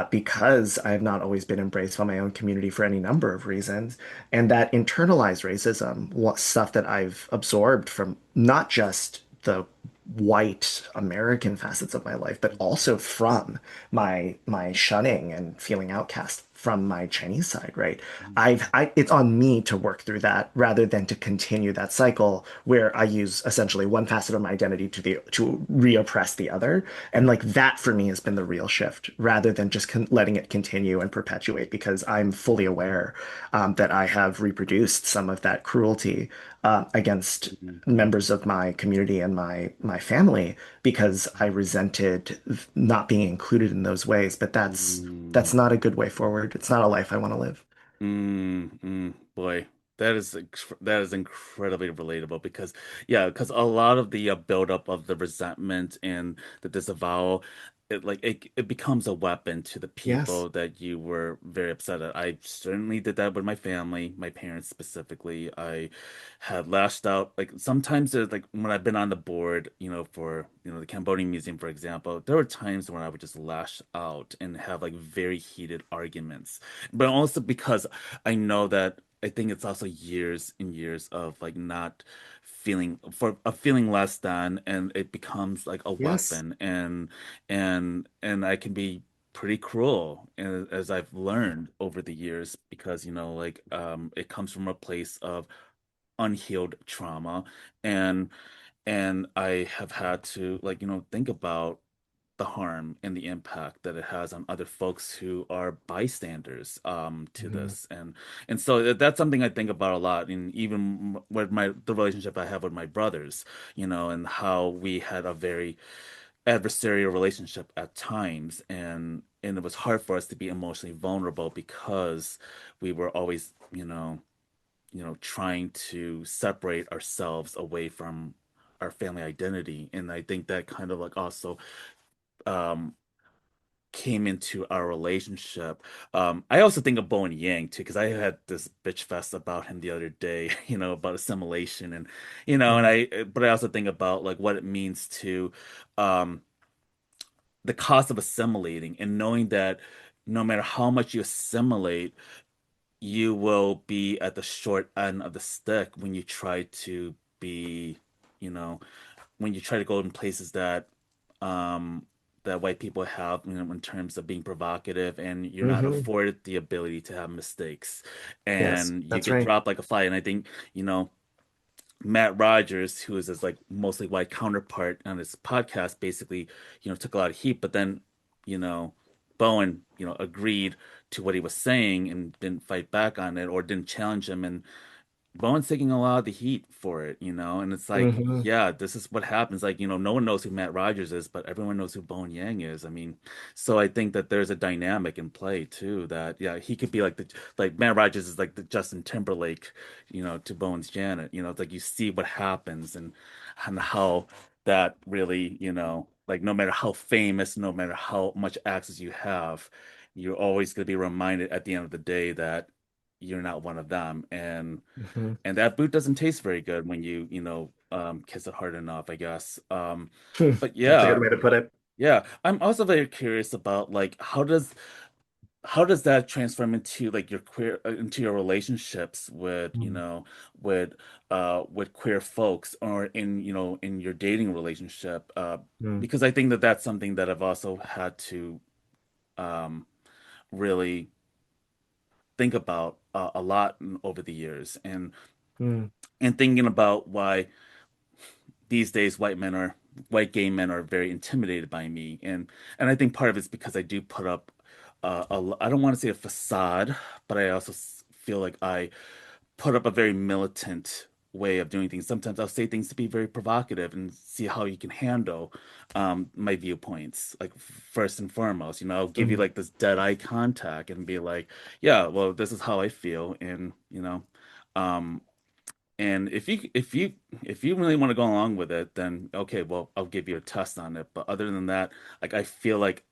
because I have not always been embraced by my own community for any number of reasons. And that internalized racism, what stuff that I've absorbed from not just the white American facets of my life, but also from my shunning and feeling outcast from my Chinese side, right? It's on me to work through that rather than to continue that cycle where I use essentially one facet of my identity to reoppress the other. And like that for me has been the real shift rather than just letting it continue and perpetuate because I'm fully aware that I have reproduced some of that cruelty against Mhm. members of my community and my family because I resented not being included in those ways. But that's Mm. not a good way forward. It's not a life I want to live. Boy, that is incredibly relatable because yeah, because a lot of the buildup of the resentment and the disavowal, it becomes a weapon to the Yes. people that you were very upset at. I certainly did that with my family, my parents specifically. I had lashed out. Like sometimes there's like when I've been on the board, for the Cambodian Museum, for example, there were times when I would just lash out and have like very heated arguments, but also because I know that I think it's also years and years of like not feeling less than, and it becomes like a Yes. weapon, and I can be pretty cruel as I've learned over the years because like it comes from a place of unhealed trauma, and I have had to like think about the harm and the impact that it has on other folks who are bystanders to Mhm. this. And so that's something I think about a lot, and even with my the relationship I have with my brothers, and how we had a very adversarial relationship at times, and it was hard for us to be emotionally vulnerable because we were always, trying to separate ourselves away from our family identity. And I think that kind of like also um came into our relationship. I also think of Bowen Yang too, because I had this bitch fest about him the other day, about assimilation, and Mhm. but I also think about like what it means to um the cost of assimilating, and knowing that no matter how much you assimilate, you will be at the short end of the stick when you try to be, you know, when you try to go in places um that white people have, in terms of being provocative, and you're not Mhm. afforded the ability to have mistakes, Yes, and you that's get right. dropped like a fly. And I think, Matt Rogers, who is his like mostly white counterpart on his podcast, basically, took a lot of heat, but then, you know, Bowen, agreed to what he was saying and didn't fight back on it or didn't challenge him. And Bowen's taking a lot of the heat for it, and it's like, Hmm. yeah, this is what happens. Like, no one knows who Matt Rogers is, but everyone knows who Bowen Yang is. I mean, so I think that there's a dynamic in play too, that yeah, he could be like Matt Rogers is like the Justin Timberlake, to Bowen's Janet. It's like you see what happens, and how that really, like no matter how famous, no matter how much access you have, you're always going to be reminded at the end of the day that you're not one of them. Hmm. And that boot doesn't taste very good when kiss it hard enough, I guess. But That's a good yeah, way to put it. yeah. I'm also very curious about like how does that transform into like your into your relationships Mm. with with queer folks, or in your dating relationship, Mm. because I think that that's something that I've also had to um really think about a lot over the years, Mm. and thinking about why these days white gay men are very intimidated by me, and I think part of it's because I do put up I don't want to say a facade, but I also feel like I put up a very militant way of doing things. Sometimes I'll say things to be very provocative and see how you can handle my viewpoints. Like first and foremost, I'll give you Mm. like this dead eye contact and be like, yeah, well, this is how I feel, and um and if you really want to go along with it, then okay, well, I'll give you a test on it. But other than that, like I feel like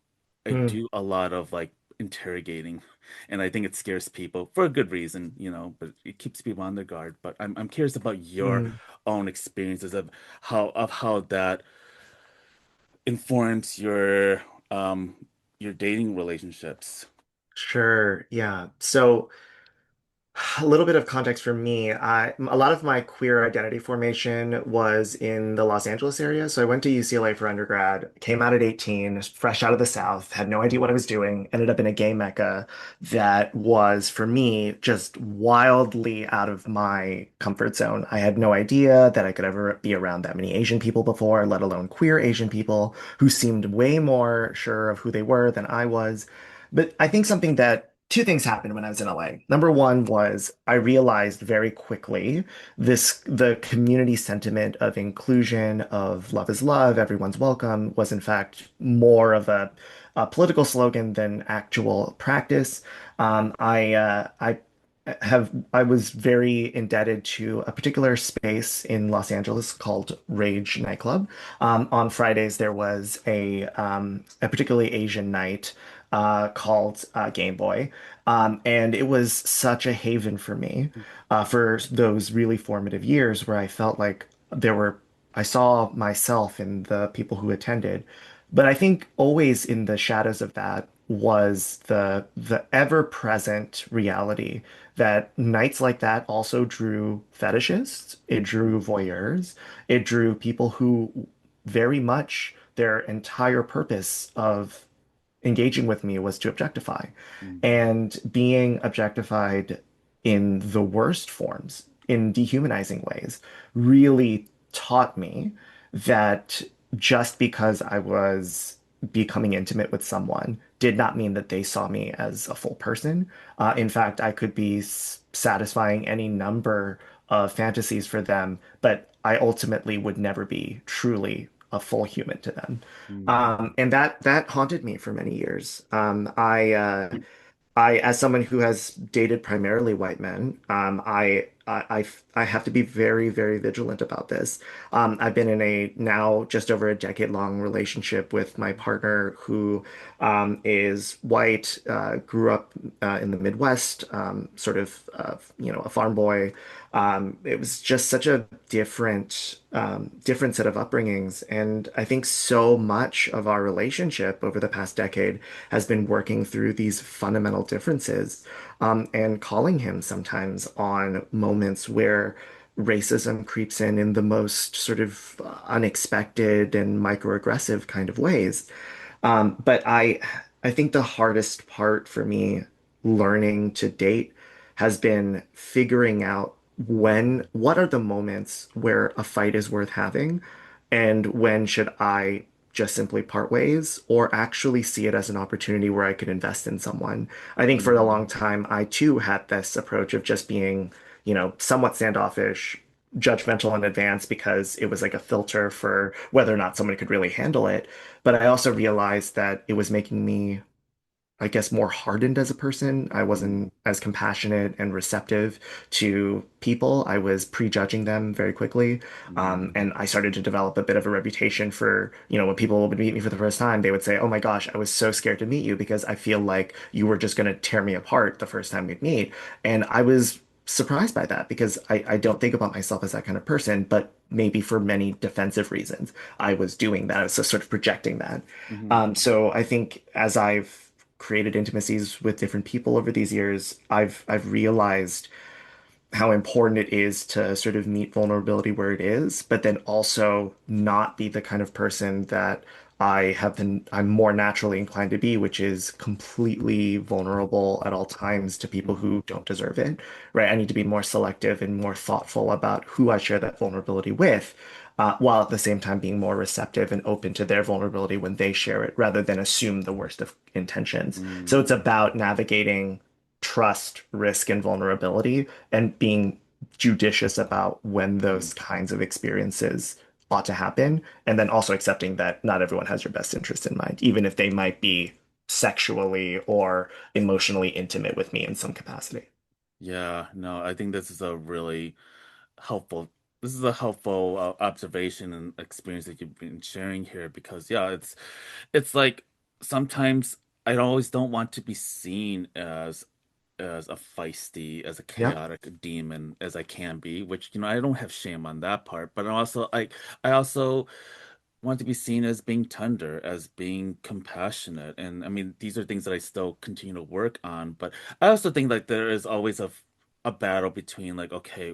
I Mm. do a lot of like interrogating, and I think it scares people for a good reason, but it keeps people on their guard. But I'm curious about your Mm. own experiences of how that informs your dating relationships. Sure. Yeah. So a little bit of context for me. A lot of my queer identity formation was in the Los Angeles area. So I went to UCLA for undergrad, came out at 18, fresh out of the South, had no idea what I was doing, ended up in a gay mecca that was, for me, just wildly out of my comfort zone. I had no idea that I could ever be around that many Asian people before, let alone queer Asian people who seemed way more sure of who they were than I was. But I think two things happened when I was in LA. Number one was I realized very quickly the community sentiment of inclusion, of love is love, everyone's welcome, was in fact more of a political slogan than actual practice. I was very indebted to a particular space in Los Angeles called Rage Nightclub. On Fridays, there was a particularly Asian night called Game Boy. And it was such a haven for me for those really formative years where I felt like I saw myself in the people who attended. But I think always in the shadows of that was the ever-present reality that nights like that also drew fetishists, it drew voyeurs, it drew people who very much their entire purpose of engaging with me was to objectify. Mhm. And being objectified in the worst forms, in dehumanizing ways, really taught me that just because I was becoming intimate with someone did not mean that they saw me as a full person. In fact, I could be satisfying any number of fantasies for them, but I ultimately would never be truly a full human to them. Mm, And that haunted me for many years. As someone who has dated primarily white men, I have to be very, very vigilant about this. I've been in a now just over a decade-long relationship with my partner who is white, grew up in the Midwest, sort of, a farm boy. It was just such a different set of upbringings, and I think so much of our relationship over the past decade has been working through these fundamental differences, and calling him sometimes on moments where racism creeps in the most sort of unexpected and microaggressive kind of ways. But I think the hardest part for me learning to date has been figuring out what are the moments where a fight is worth having, and when should I just simply part ways or actually see it as an opportunity where I could invest in someone. I think for a long mm, time, I too had this approach of just being, somewhat standoffish, judgmental in advance because it was like a filter for whether or not someone could really handle it. But I also realized that it was making me, I guess, more hardened as a person. I mm, wasn't as compassionate and receptive to people. I was prejudging them very quickly. mm, And I started to develop a bit of a reputation for, when people would meet me for the first time, they would say, "Oh my gosh, I was so scared to meet you because I feel like you were just going to tear me apart the first time we'd meet." And I was surprised by that because I don't think about myself as that kind of person, but maybe for many defensive reasons, I was doing that. I was sort of projecting that. mm, So I think as I've created intimacies with different people over these years, I've realized how important it is to sort of meet vulnerability where it is, but then also not be the kind of person that I'm more naturally inclined to be, which is completely vulnerable at all times to people mm, who don't deserve it, right? I need to be more selective and more thoughtful about who I share that vulnerability with, while at the same time being more receptive and open to their vulnerability when they share it, rather than assume the worst of intentions. So mm, it's about navigating trust, risk, and vulnerability and being judicious about when mm. those kinds of experiences ought to happen. And then also accepting that not everyone has your best interest in mind, even if they might be sexually or emotionally intimate with me in some capacity. Yeah, no, I think helpful. This is a helpful observation and experience that you've been sharing here because yeah, it's like sometimes I always don't want to be seen as a feisty, as a Yep. chaotic demon as I can be, which I don't have shame on that part, but I also want to be seen as being tender, as being compassionate. And I mean, these are things that I still continue to work on, but I also think like there is always a battle between like, okay,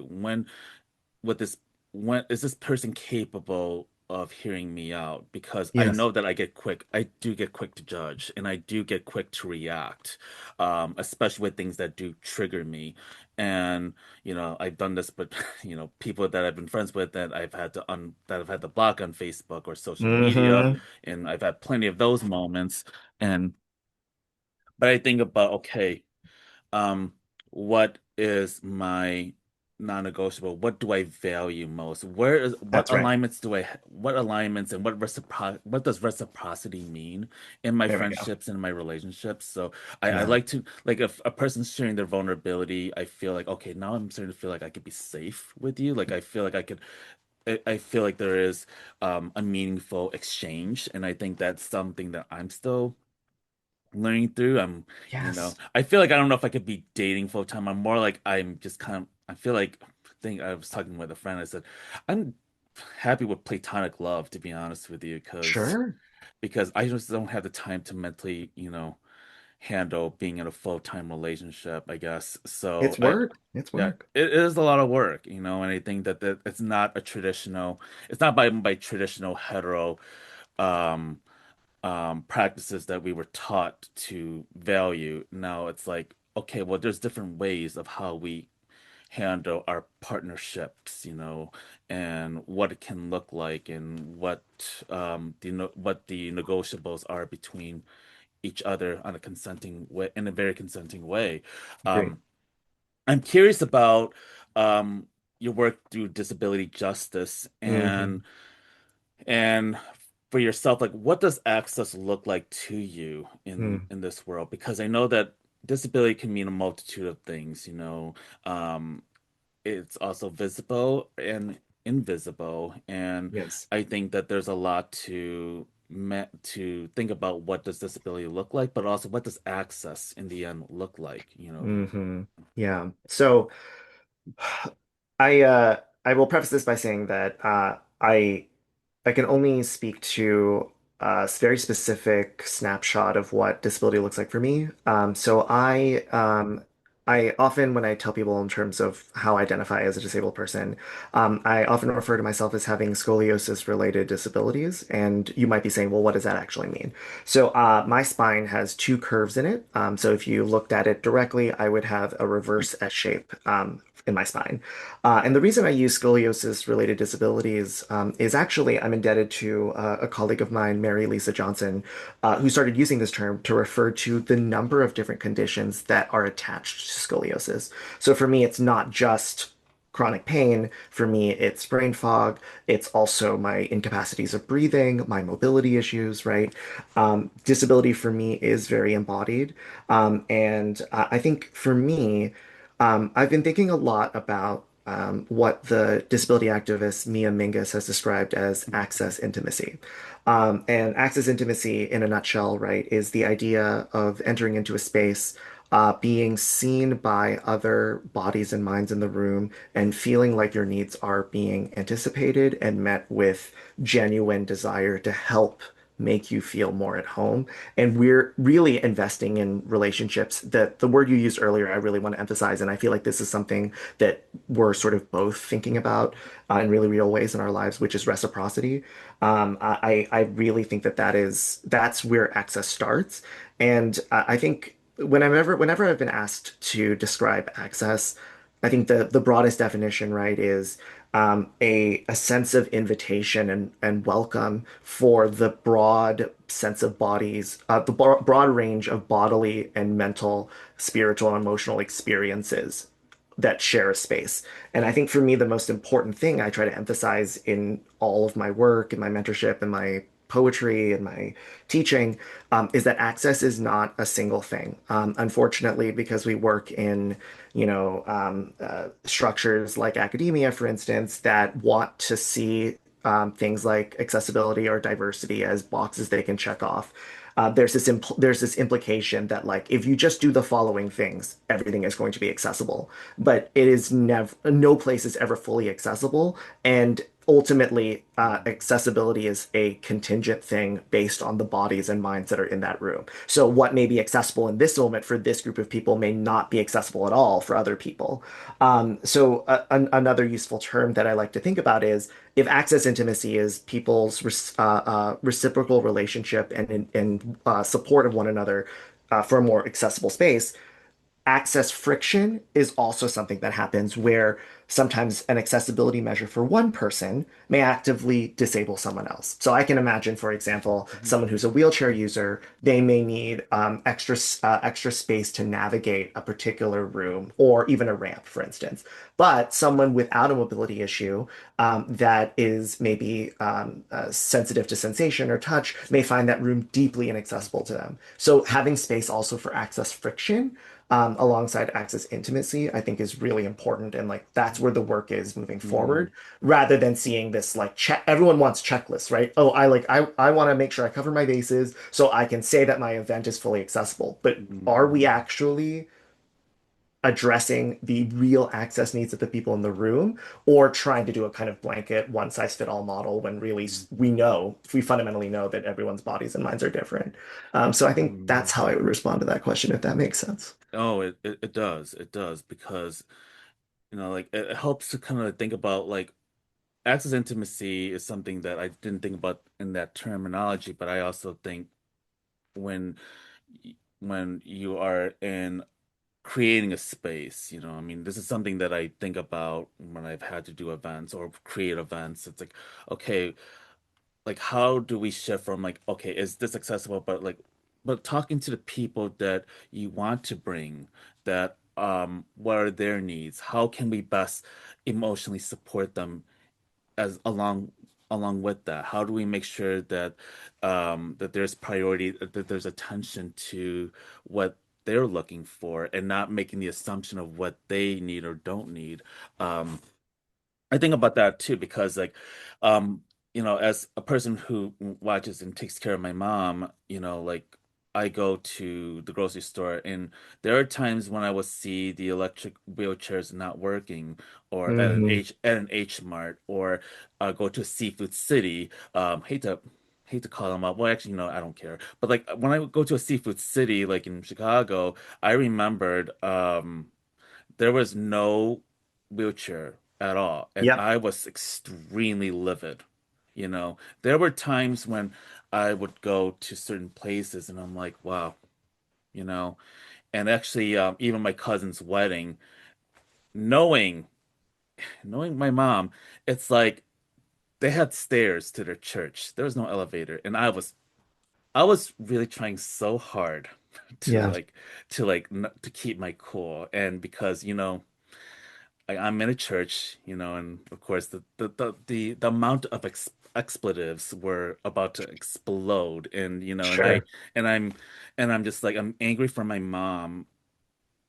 with this when is this person capable of hearing me out? Because I Yes. know that I do get quick to judge and I do get quick to react, especially with things that do trigger me. And I've done this, but people that I've been friends with that I've had to block on Facebook or social media, Hmm. and I've had plenty of those moments. And but I think about, okay, um, what is my non-negotiable? What do I value most? That's right. What alignments and what does reciprocity mean in my There we go. friendships and in my relationships? So I Yeah. like to, like, if a person's sharing their vulnerability, I feel like, okay, now I'm starting to feel like I could be safe with you. Like I feel like I feel like there is a meaningful exchange, and I think that's something that I'm still learning through. Yes. I feel like I don't know if I could be dating full time. I'm more like I'm just kind of, I feel like, I think I was talking with a friend. I said, I'm happy with platonic love, to be honest with you, Sure. because I just don't have the time to mentally, handle being in a full-time relationship, I guess. So It's work. It's yeah, work. it is a lot of work, and I think that it's not by traditional hetero, um, practices that we were taught to value. Now it's like, okay, well, there's different ways of how we handle our partnerships, and what it can look like and what the negotiables are between each other on a consenting way, in a very consenting way. Great. Um, I'm curious about um, your work through disability justice Hmm. and for yourself, like what does access look like to you Hmm. in this world? Because I know that disability can mean a multitude of things. Um, it's also visible and invisible, and Yes. I think that there's a lot to think about what does disability look like, but also what does access in the end look like. Hmm. Yeah. So I will preface this by saying that I can only speak to a very specific snapshot of what disability looks like for me. I often, when I tell people in terms of how I identify as a disabled person, I often refer to myself as having scoliosis-related disabilities. And you might be saying, well, what does that actually mean? So my spine has two curves in it. So if you looked at it directly, I would have a reverse S shape in my spine. And the reason I use scoliosis-related disabilities is actually I'm indebted to a colleague of mine, Mary Lisa Johnson, who started using this term to refer to the number of different conditions that are attached to scoliosis. So for me, it's not just chronic pain. For me, it's brain fog. It's also my incapacities of breathing, my mobility issues, right? Disability for me is very embodied. And I think for me, I've been thinking a lot about what the disability activist Mia Mingus has described as access intimacy. And access intimacy, in a nutshell, right, is the idea of entering into a space, being seen by other bodies and minds in the room, and feeling like your needs are being anticipated and met with genuine desire to help make you feel more at home. And we're really investing in relationships. That the word you used earlier, I really want to emphasize, and I feel like this is something that we're sort of both thinking about in really real ways in our lives, which is reciprocity. I really think that's where access starts, and I think whenever I've been asked to describe access, I think the broadest definition, right, is a sense of invitation and welcome for the broad sense of bodies, broad range of bodily and mental, spiritual, and emotional experiences that share a space. And I think for me, the most important thing I try to emphasize in all of my work and my mentorship and my poetry and my teaching is that access is not a single thing. Unfortunately, because we work in, structures like academia, for instance, that want to see things like accessibility or diversity as boxes they can check off. There's this implication that like if you just do the following things, everything is going to be accessible, but it is never no place is ever fully accessible, and ultimately accessibility is a contingent thing based on the bodies and minds that are in that room. So what may be accessible in this moment for this group of people may not be accessible at all for other people. Another useful term that I like to think about is if access intimacy is people's reciprocal relationship and support of one another for a more accessible space, access friction is also something that happens where sometimes an accessibility measure for one person may actively disable someone else. So I can imagine, for example, Mhm. someone who's a wheelchair user, they may need extra space to navigate a particular room or even a ramp, for instance. But someone without a mobility issue that is maybe sensitive to sensation or touch may find that room deeply inaccessible to them. So having space also for access friction alongside access intimacy, I think is really important. And like that's where the work is moving forward, Mhm. rather than seeing this like check. Everyone wants checklists, right? Oh, I want to make sure I cover my bases so I can say that my event is fully accessible. But are we Mhm. actually addressing the real access needs of the people in the room, or trying to do a kind of blanket one size fit all model when really we fundamentally know that everyone's bodies and minds are different. So I think that's Mhm. how I would respond to that question, if that makes sense. Oh, it does. It does because, like it helps to kind of think about like access intimacy is something that I didn't think about in that terminology, but I also think when when you are in creating a space, I mean, this is something that I think about when I've had to do events or create events. It's like, okay, like how do we shift from like, okay, is this accessible, but like, but talking to the people that you want to bring, that what are their needs? How can we best emotionally support them as along with that? How do we make sure that that there's priority, that there's attention to what they're looking for and not making the assumption of what they need or don't need? Um, I think about that too because um, as a person who watches and takes care of my mom, like I go to the grocery store and there are times when I will see the electric wheelchairs not working or at an Hmm. H Mart or go to a seafood city. Hate to call them up. Well, actually, no, I don't care. But like when I go to a seafood city like in Chicago, I remembered there was no wheelchair at all, and Yep. I was extremely livid. There were times when I would go to certain places, and I'm like, wow, you know. And actually, even my cousin's wedding, knowing knowing my mom, it's like they had stairs to their church. There was no elevator, and I was really trying so hard to Yeah. like to keep my cool, and because I'm in a church, and of course the amount of expletives were about to explode, and Sure. and I'm I'm just like I'm angry for my mom.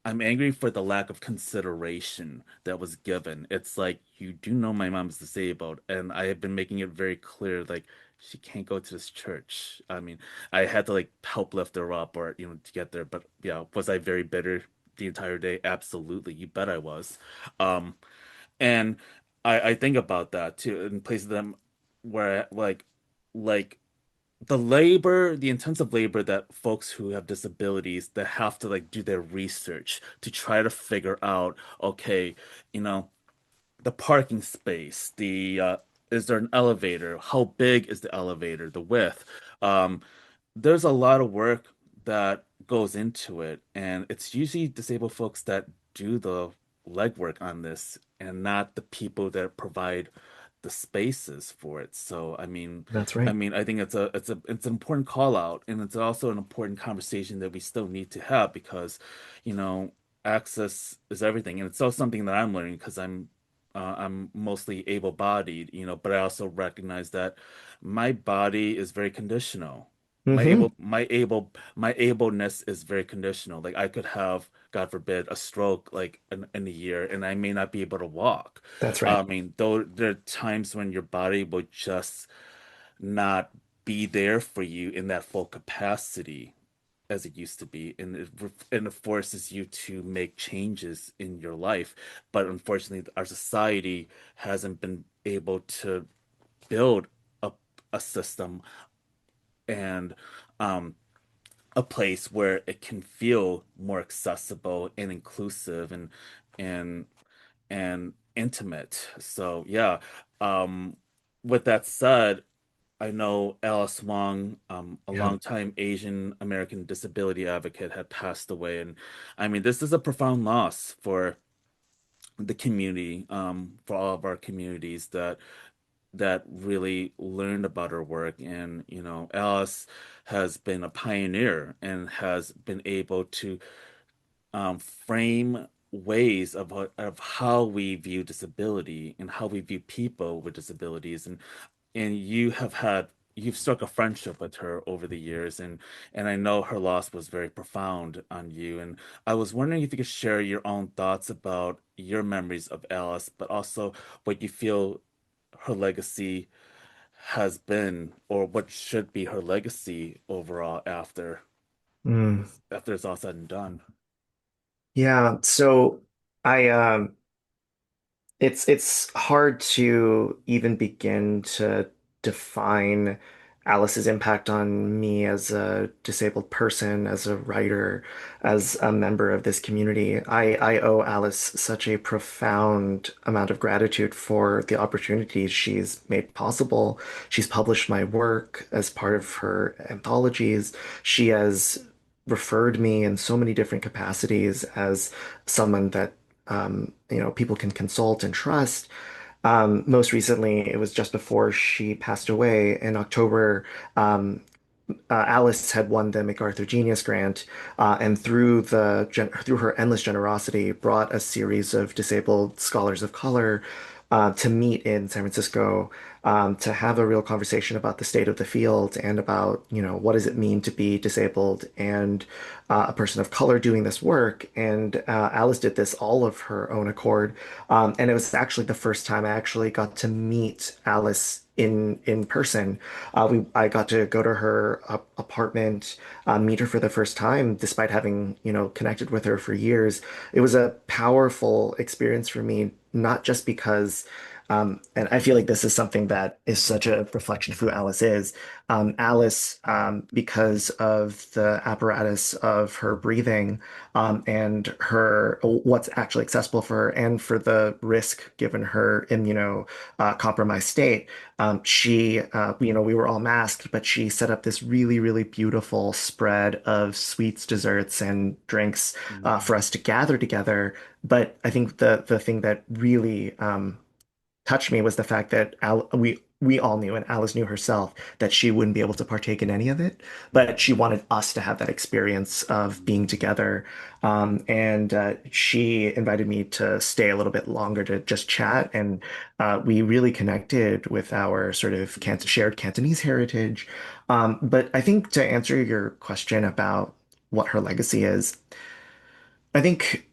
I'm angry for the lack of consideration that was given. It's like you do know my mom's disabled, and I have been making it very clear, like she can't go to this church. I mean, I had to like help lift her up or to get there. But yeah, was I very bitter the entire day? Absolutely, you bet I was. Um, and I think about that too in places them where like the intensive labor that folks who have disabilities that have to like do their research to try to figure out, okay, you know, the parking space, the is there an elevator? How big is the elevator? The width. Um, there's a lot of work that goes into it, and it's usually disabled folks that do the legwork on this and not the people that provide the spaces for it. So, That's I right. mean, I think it's an important call out, and it's also an important conversation that we still need to have because, you know, access is everything, and it's also something that I'm learning because I'm mostly able-bodied, but I also recognize that my body is very conditional. Hmm. My ableness is very conditional. Like I could have, God forbid, a stroke like in a year and I may not be able to walk. That's right. I mean, though there are times when your body will just not be there for you in that full capacity as it used to be, and it forces you to make changes in your life. But unfortunately, our society hasn't been able to build a a system and um a place where it can feel more accessible and inclusive and and intimate. So yeah, um, with that said, I know Alice Wong, a Yeah. longtime Asian American disability advocate, had passed away, and I mean this is a profound loss for the community, for all of our communities that really learned about her work. And, Alice has been a pioneer and has been able to frame ways of how we view disability and how we view people with disabilities. And you've struck a friendship with her over the years, and I know her loss was very profound on you. And I was wondering if you could share your own thoughts about your memories of Alice, but also what you feel her legacy has been, or what should be her legacy overall Mm. after it's all said and done. Yeah. So I it's hard to even begin to define Alice's impact on me as a disabled person, as a writer, as a member of this community. I owe Alice such a profound amount of gratitude for the opportunities she's made possible. She's published my work as part of her anthologies. She has referred me in so many different capacities as someone that people can consult and trust. Most recently, it was just before she passed away in October. Um, Alice had won the MacArthur Genius Grant, and through her endless generosity, brought a series of disabled scholars of color to meet in San Francisco, to have a real conversation about the state of the field and about, what does it mean to be disabled and a person of color doing this work. And Alice did this all of her own accord, and it was actually the first time I actually got to meet Alice in person. I got to go to her apartment, meet her for the first time, despite having, connected with her for years. It was a powerful experience for me, not just because, and I feel like this is something that is such a reflection of who Alice is. Alice, because of the apparatus of her breathing, and her what's actually accessible for her, and for the risk given her immuno compromised state. We were all masked, but she set up this really, really beautiful spread of sweets, desserts, and drinks for Mm, us to gather together. But I think the thing that really touched me was the fact that we all knew, and Alice knew herself, that she wouldn't be able to partake in any of it, but she mm, wanted us to have that experience of being mm, together. And she invited me to stay a little bit longer to just chat, and we really connected with our sort of mm, Shared Cantonese heritage. But I think to answer your question about what her legacy is, I think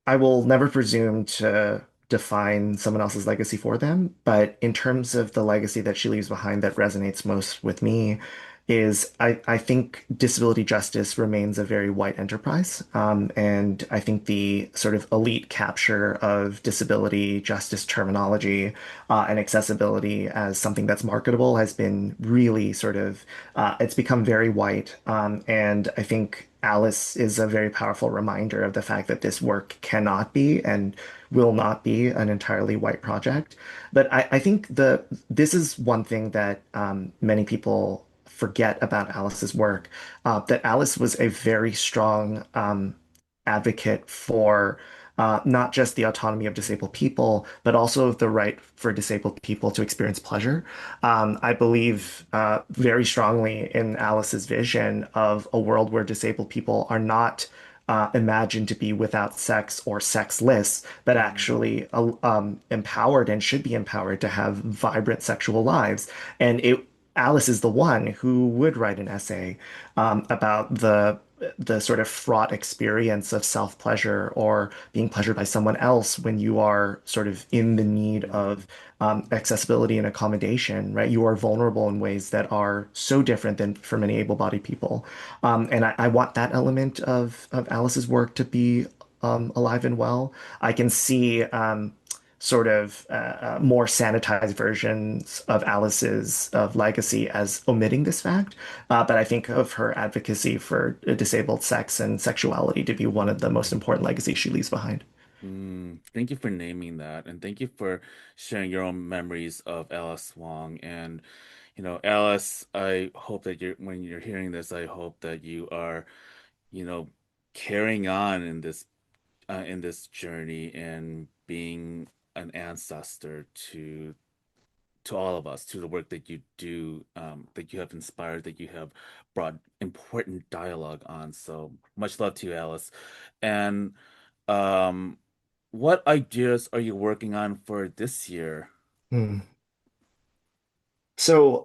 I will never presume to define someone else's legacy for them, but in terms of the legacy that she leaves behind that resonates most with me is I think disability justice remains a very white enterprise. And I think the sort of elite capture of disability justice terminology and accessibility as something that's marketable has been really it's become very white. And I think Alice is a very powerful reminder of the fact that this work cannot be and will not be an entirely white project. But I think this is one thing that many people forget about Alice's work, that Alice was a very strong advocate for not just the autonomy of disabled people, but also the right for disabled people to experience pleasure. I believe very strongly in Alice's vision of a world where disabled people are not imagined to be without sex or sexless, but mm, actually empowered and should be empowered to have vibrant sexual lives. And Alice is the one who would write an essay about the sort of fraught experience of self-pleasure or being pleasured by someone else when you are sort of in the need mm, of accessibility and accommodation, right? You are vulnerable in ways that are so different than for many able-bodied people. And I want that element of Alice's work to be alive and well. I can see more sanitized versions of Alice's of legacy as omitting this fact. But I think of her advocacy for disabled sex and sexuality to be one of the most mm. important legacies she leaves behind. Thank you for naming that, and thank you for sharing your own memories of Alice Wong. And Alice, I hope that when you're hearing this, I hope that you are, you know, carrying on in this journey and being an ancestor to all of us, to the work that you do, that you have inspired, that you have brought important dialogue on. So much love to you, Alice. And um, what ideas are you working on for this year? Hmm. So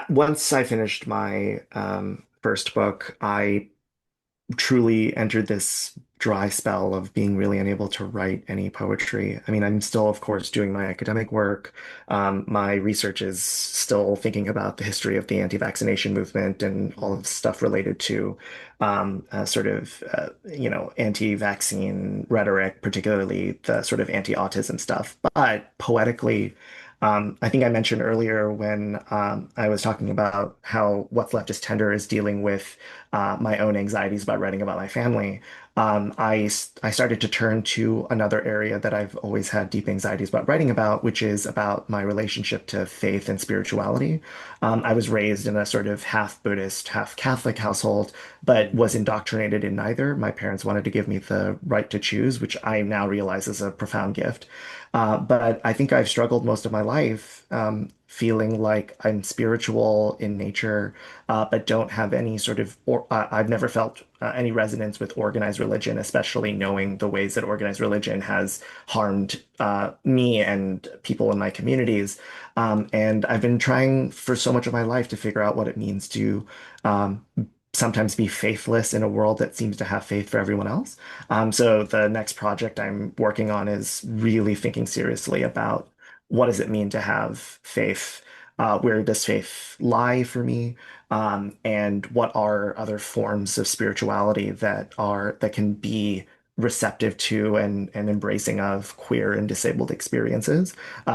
once I finished my first book, I truly entered this dry spell of being really unable to write any poetry. I mean, I'm still, of course, doing my academic work. My research is still thinking about the history of the anti-vaccination movement and all of the stuff related to anti-vaccine rhetoric, particularly the sort of anti-autism stuff. But poetically, I think I mentioned earlier when I was talking about how What's Left is Tender is dealing with my own anxieties about writing about my family, I started to turn to another area that I've always had deep anxieties about writing about, which is about my relationship to faith and spirituality. I was raised in a sort of half Buddhist, half Catholic household, but Mm, was indoctrinated in neither. My parents wanted to give me the right to choose, which I now realize is a profound gift. But I think I've struggled most of my life, feeling like I'm spiritual in nature, but don't have any sort of, or I've never felt any resonance with organized religion, especially knowing the ways that organized religion has harmed me and people in my communities. And I've been trying for so much of my life to figure out what it means to um, sometimes be faithless in a world that seems to have faith for everyone else. So the next project I'm working on is really thinking seriously about what does it mean to have faith? Where does faith lie for me? And what are other forms of spirituality that can be receptive to and embracing of queer and disabled experiences?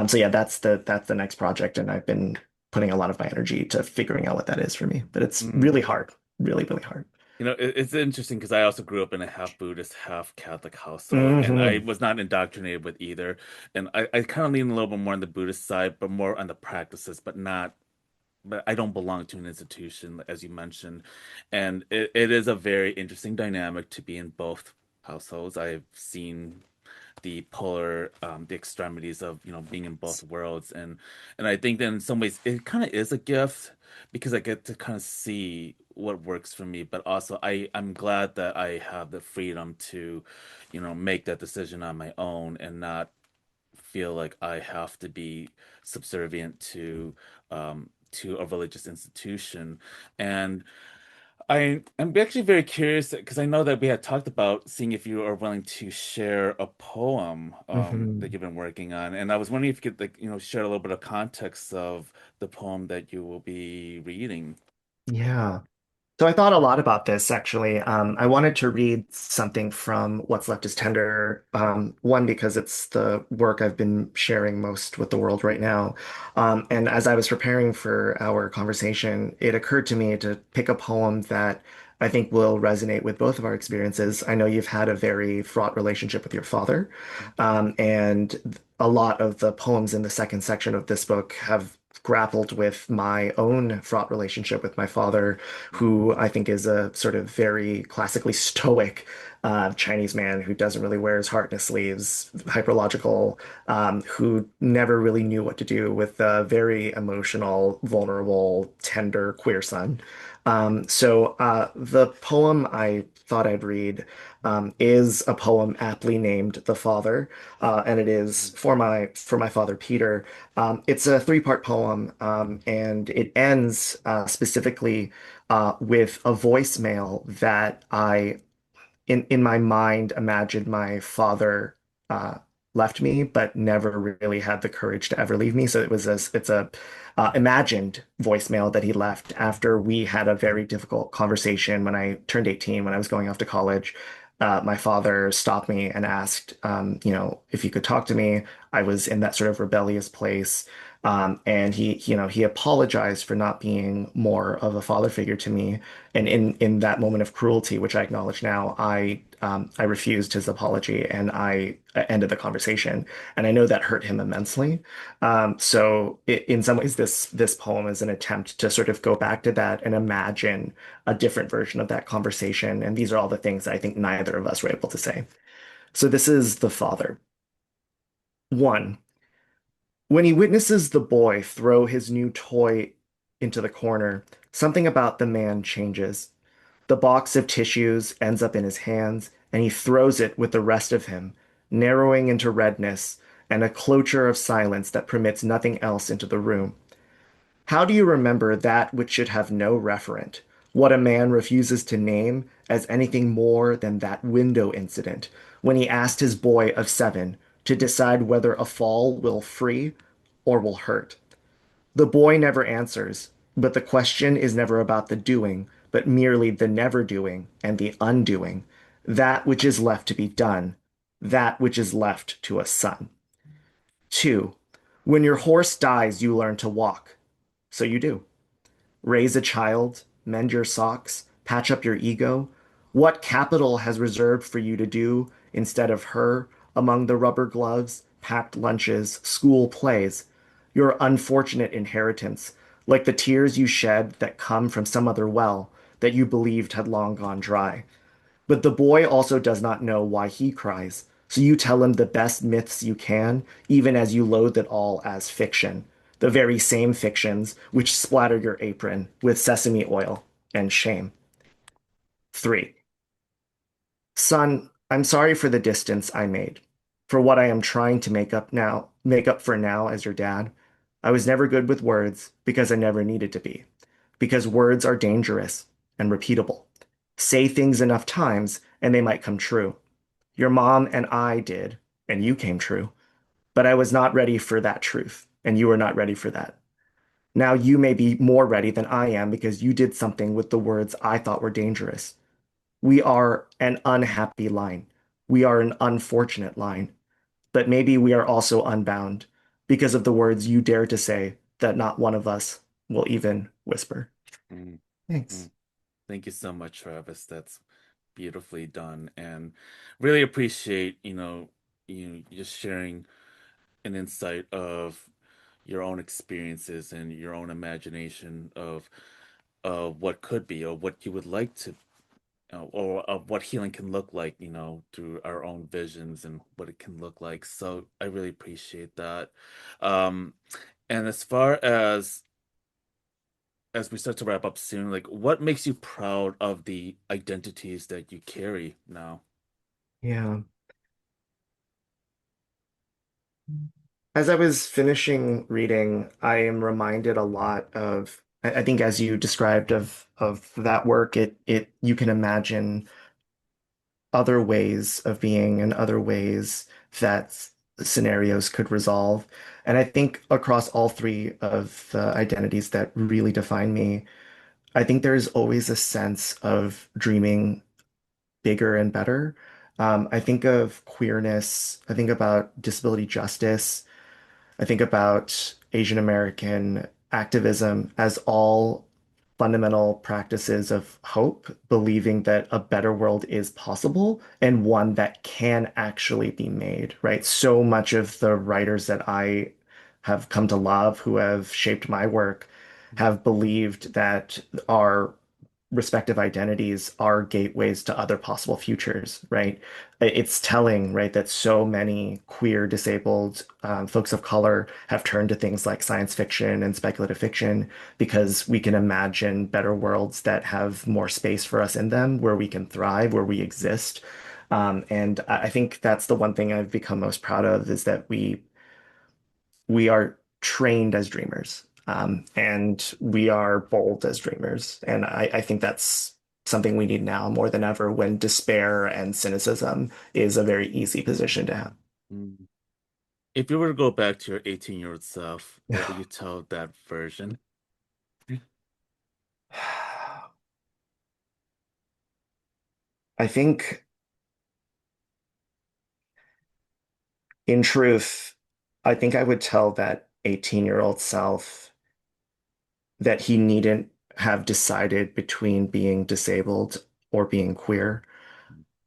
So yeah, that's the next project, and I've been putting a lot of my energy to figuring out what that is for me. But it's mm. really hard, really, really hard. It's interesting because I also grew up in a half Buddhist, half Catholic household, and I Hmm. was not indoctrinated with either. And I kind of lean a little bit more on the Buddhist side, but more on the practices, but I don't belong to an institution, as you mentioned. And it is a very interesting dynamic to be in both households. I've seen the extremities of, being in both worlds. And I think that in some ways it kind of is a gift because I get to kind of see what works for me, but also I'm glad that I have the freedom to, make that decision on my own and not feel like I have to be subservient to a religious institution. And I'm actually very curious because I know that we had talked about seeing if you are willing to share a poem that Hmm. you've been working on, and I was wondering if you could, like, share a little bit of context of the poem that you will be reading. Yeah. So I thought a lot about this actually. I wanted to read something from What's Left is Tender. One, because it's the work I've been sharing most with the world right now. And as I was preparing for our conversation, it occurred to me to pick a poem that I think will resonate with both of our experiences. I know you've had a very fraught relationship with your father, and a lot of the poems in the second section of this book have grappled with my own fraught relationship with my father, who I think is a sort of very classically stoic Chinese man who doesn't really wear his heart in his sleeves, hyperlogical, who never really knew what to do with a very emotional, vulnerable, tender queer son. So the poem I thought I'd read is a poem aptly named "The Father," and it is for my father Peter. It's a three-part poem, and it ends specifically with a voicemail that I in my mind imagined my father uh, left me, but never really had the courage to ever leave me. So it's a imagined voicemail that he left after we had a very difficult conversation when I turned 18, when I was going off to college. My father stopped me and asked, if he could talk to me. I was in that sort of rebellious place. And he apologized for not being more of a father figure to me. And in that moment of cruelty, which I acknowledge now, I refused his apology and I ended the conversation. And I know that hurt him immensely. In some ways, this poem is an attempt to sort of go back to that and imagine a different version of that conversation. And these are all the things I think neither of us were able to say. So this is the father. One, when he witnesses the boy throw his new toy into the corner, something about the man changes. The box of tissues ends up in his hands, and he throws it with the rest of him, narrowing into redness and a cloture of silence that permits nothing else into the room. How do you remember that which should have no referent? What a man refuses to name as anything more than that window incident when he asked his boy of 7 to decide whether a fall will free or will hurt. The boy never answers, but the question is never about the doing, but merely the never doing and the undoing, that which is left to be done, that which is left to a son. 2. When your horse dies, you learn to walk. So you do. Raise a child, mend your socks, patch up your ego? What capital has reserved for you to do instead of her among the rubber gloves, packed lunches, school plays? Your unfortunate inheritance, like the tears you shed that come from some other well that you believed had long gone dry. But the boy also does not know why he cries, so you tell him the best myths you can, even as you loathe it all as fiction, the very same fictions which splatter your apron with sesame oil and shame. 3. Son, I'm sorry for the distance I made, for what I am trying to make up for now as your dad. I was never good with words because I never needed to be, because words are dangerous and repeatable. Say things enough times and they might come true. Your mom and I did, and you came true. But I was not ready for that truth, and you were not ready for that. Now you may be more ready than I am because you did something with the words I thought were dangerous. We are an unhappy line. We are an unfortunate line. But maybe we are also unbound because of the words you dare to say that not one of us will even whisper. Mm, Thanks. mm. Thank you so much, Travis. That's beautifully done, and really appreciate, you just sharing an insight of your own experiences and your own imagination of what could be or what you would like to or of what healing can look like, through our own visions and what it can look like. So I really appreciate that. Um, and as we start to wrap up soon, like what makes you proud of the identities that you carry now? Yeah. As I was finishing reading, I am reminded a lot of, I think as you described of that work, it you can imagine other ways of being and other ways that scenarios could resolve. And I think across all three of the identities that really define me, I think there's always a sense of dreaming bigger and better. I think of queerness, I think about disability justice. I think about Asian American activism as all fundamental practices of hope, believing that a better world is possible and one that can actually be made, right? So much of the writers that I have come to love who have shaped my work have believed that our respective identities are gateways to other possible futures, right? It's telling, right, that so many queer, disabled folks of color have turned to things like science fiction and speculative fiction because we can imagine better worlds that have more space for us in them, where we can thrive, where we exist. And I think that's the one thing I've become most proud of is that we are trained as dreamers, and we are bold as dreamers. And I think that's something we need now more than ever when despair and cynicism is a very easy position to have. Mm. If you were to go back to your 18-year-old self, what would you tell that version? I think, in truth, I think I would tell that 18-year-old self that he needn't have decided between being disabled or being queer.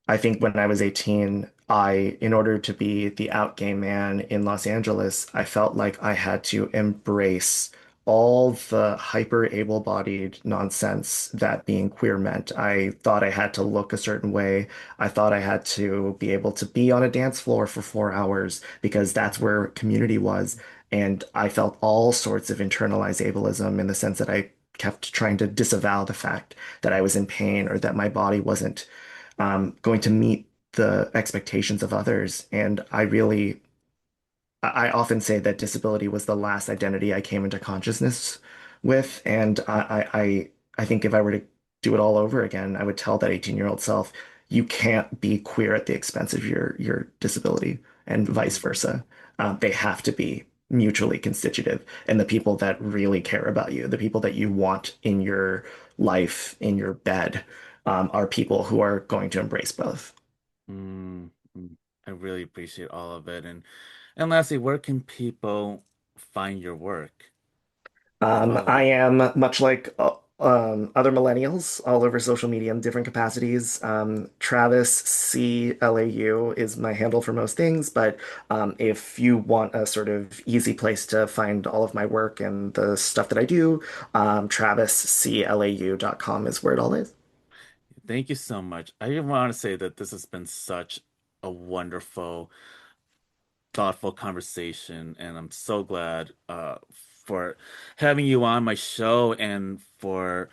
I think when I was 18, in order to be the out gay man in Los Angeles, I felt like I had to embrace all the hyper able-bodied nonsense that being queer meant. I thought I had to look a certain way. I thought I had to be able to be on a dance floor for 4 hours because that's where community was. And I felt all sorts of internalized ableism in the sense that I kept trying to disavow the fact that I was in pain or that my body wasn't going to meet the expectations of others. And I often say that disability was the last identity I came into consciousness with. And I think if I were to do it all over again, I would tell that 18-year-old self, you can't be queer at the expense of your disability and vice Mm, versa. They have to be mutually constitutive. And the people that really care about you, the people that you want in your life, in your bed, are people who are going to embrace both. mm, mm. I really appreciate all of it. And lastly, where can people find your work or follow I you? am much like other millennials all over social media in different capacities. Travis CLAU is my handle for most things, but if you want a sort of easy place to find all of my work and the stuff that I do, travisclau.com is where it all is. Thank you so much. I want to say that this has been such a wonderful, thoughtful conversation, and I'm so glad for having you on my show and for,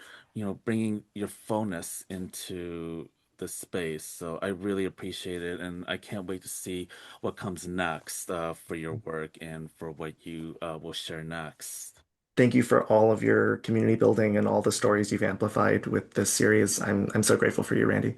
bringing your fullness into the space. So I really appreciate it, and I can't wait to see what comes next for your work and for what you will share next. Thank you for all of your community building and all the stories you've amplified with this series. I'm so grateful for you, Randy.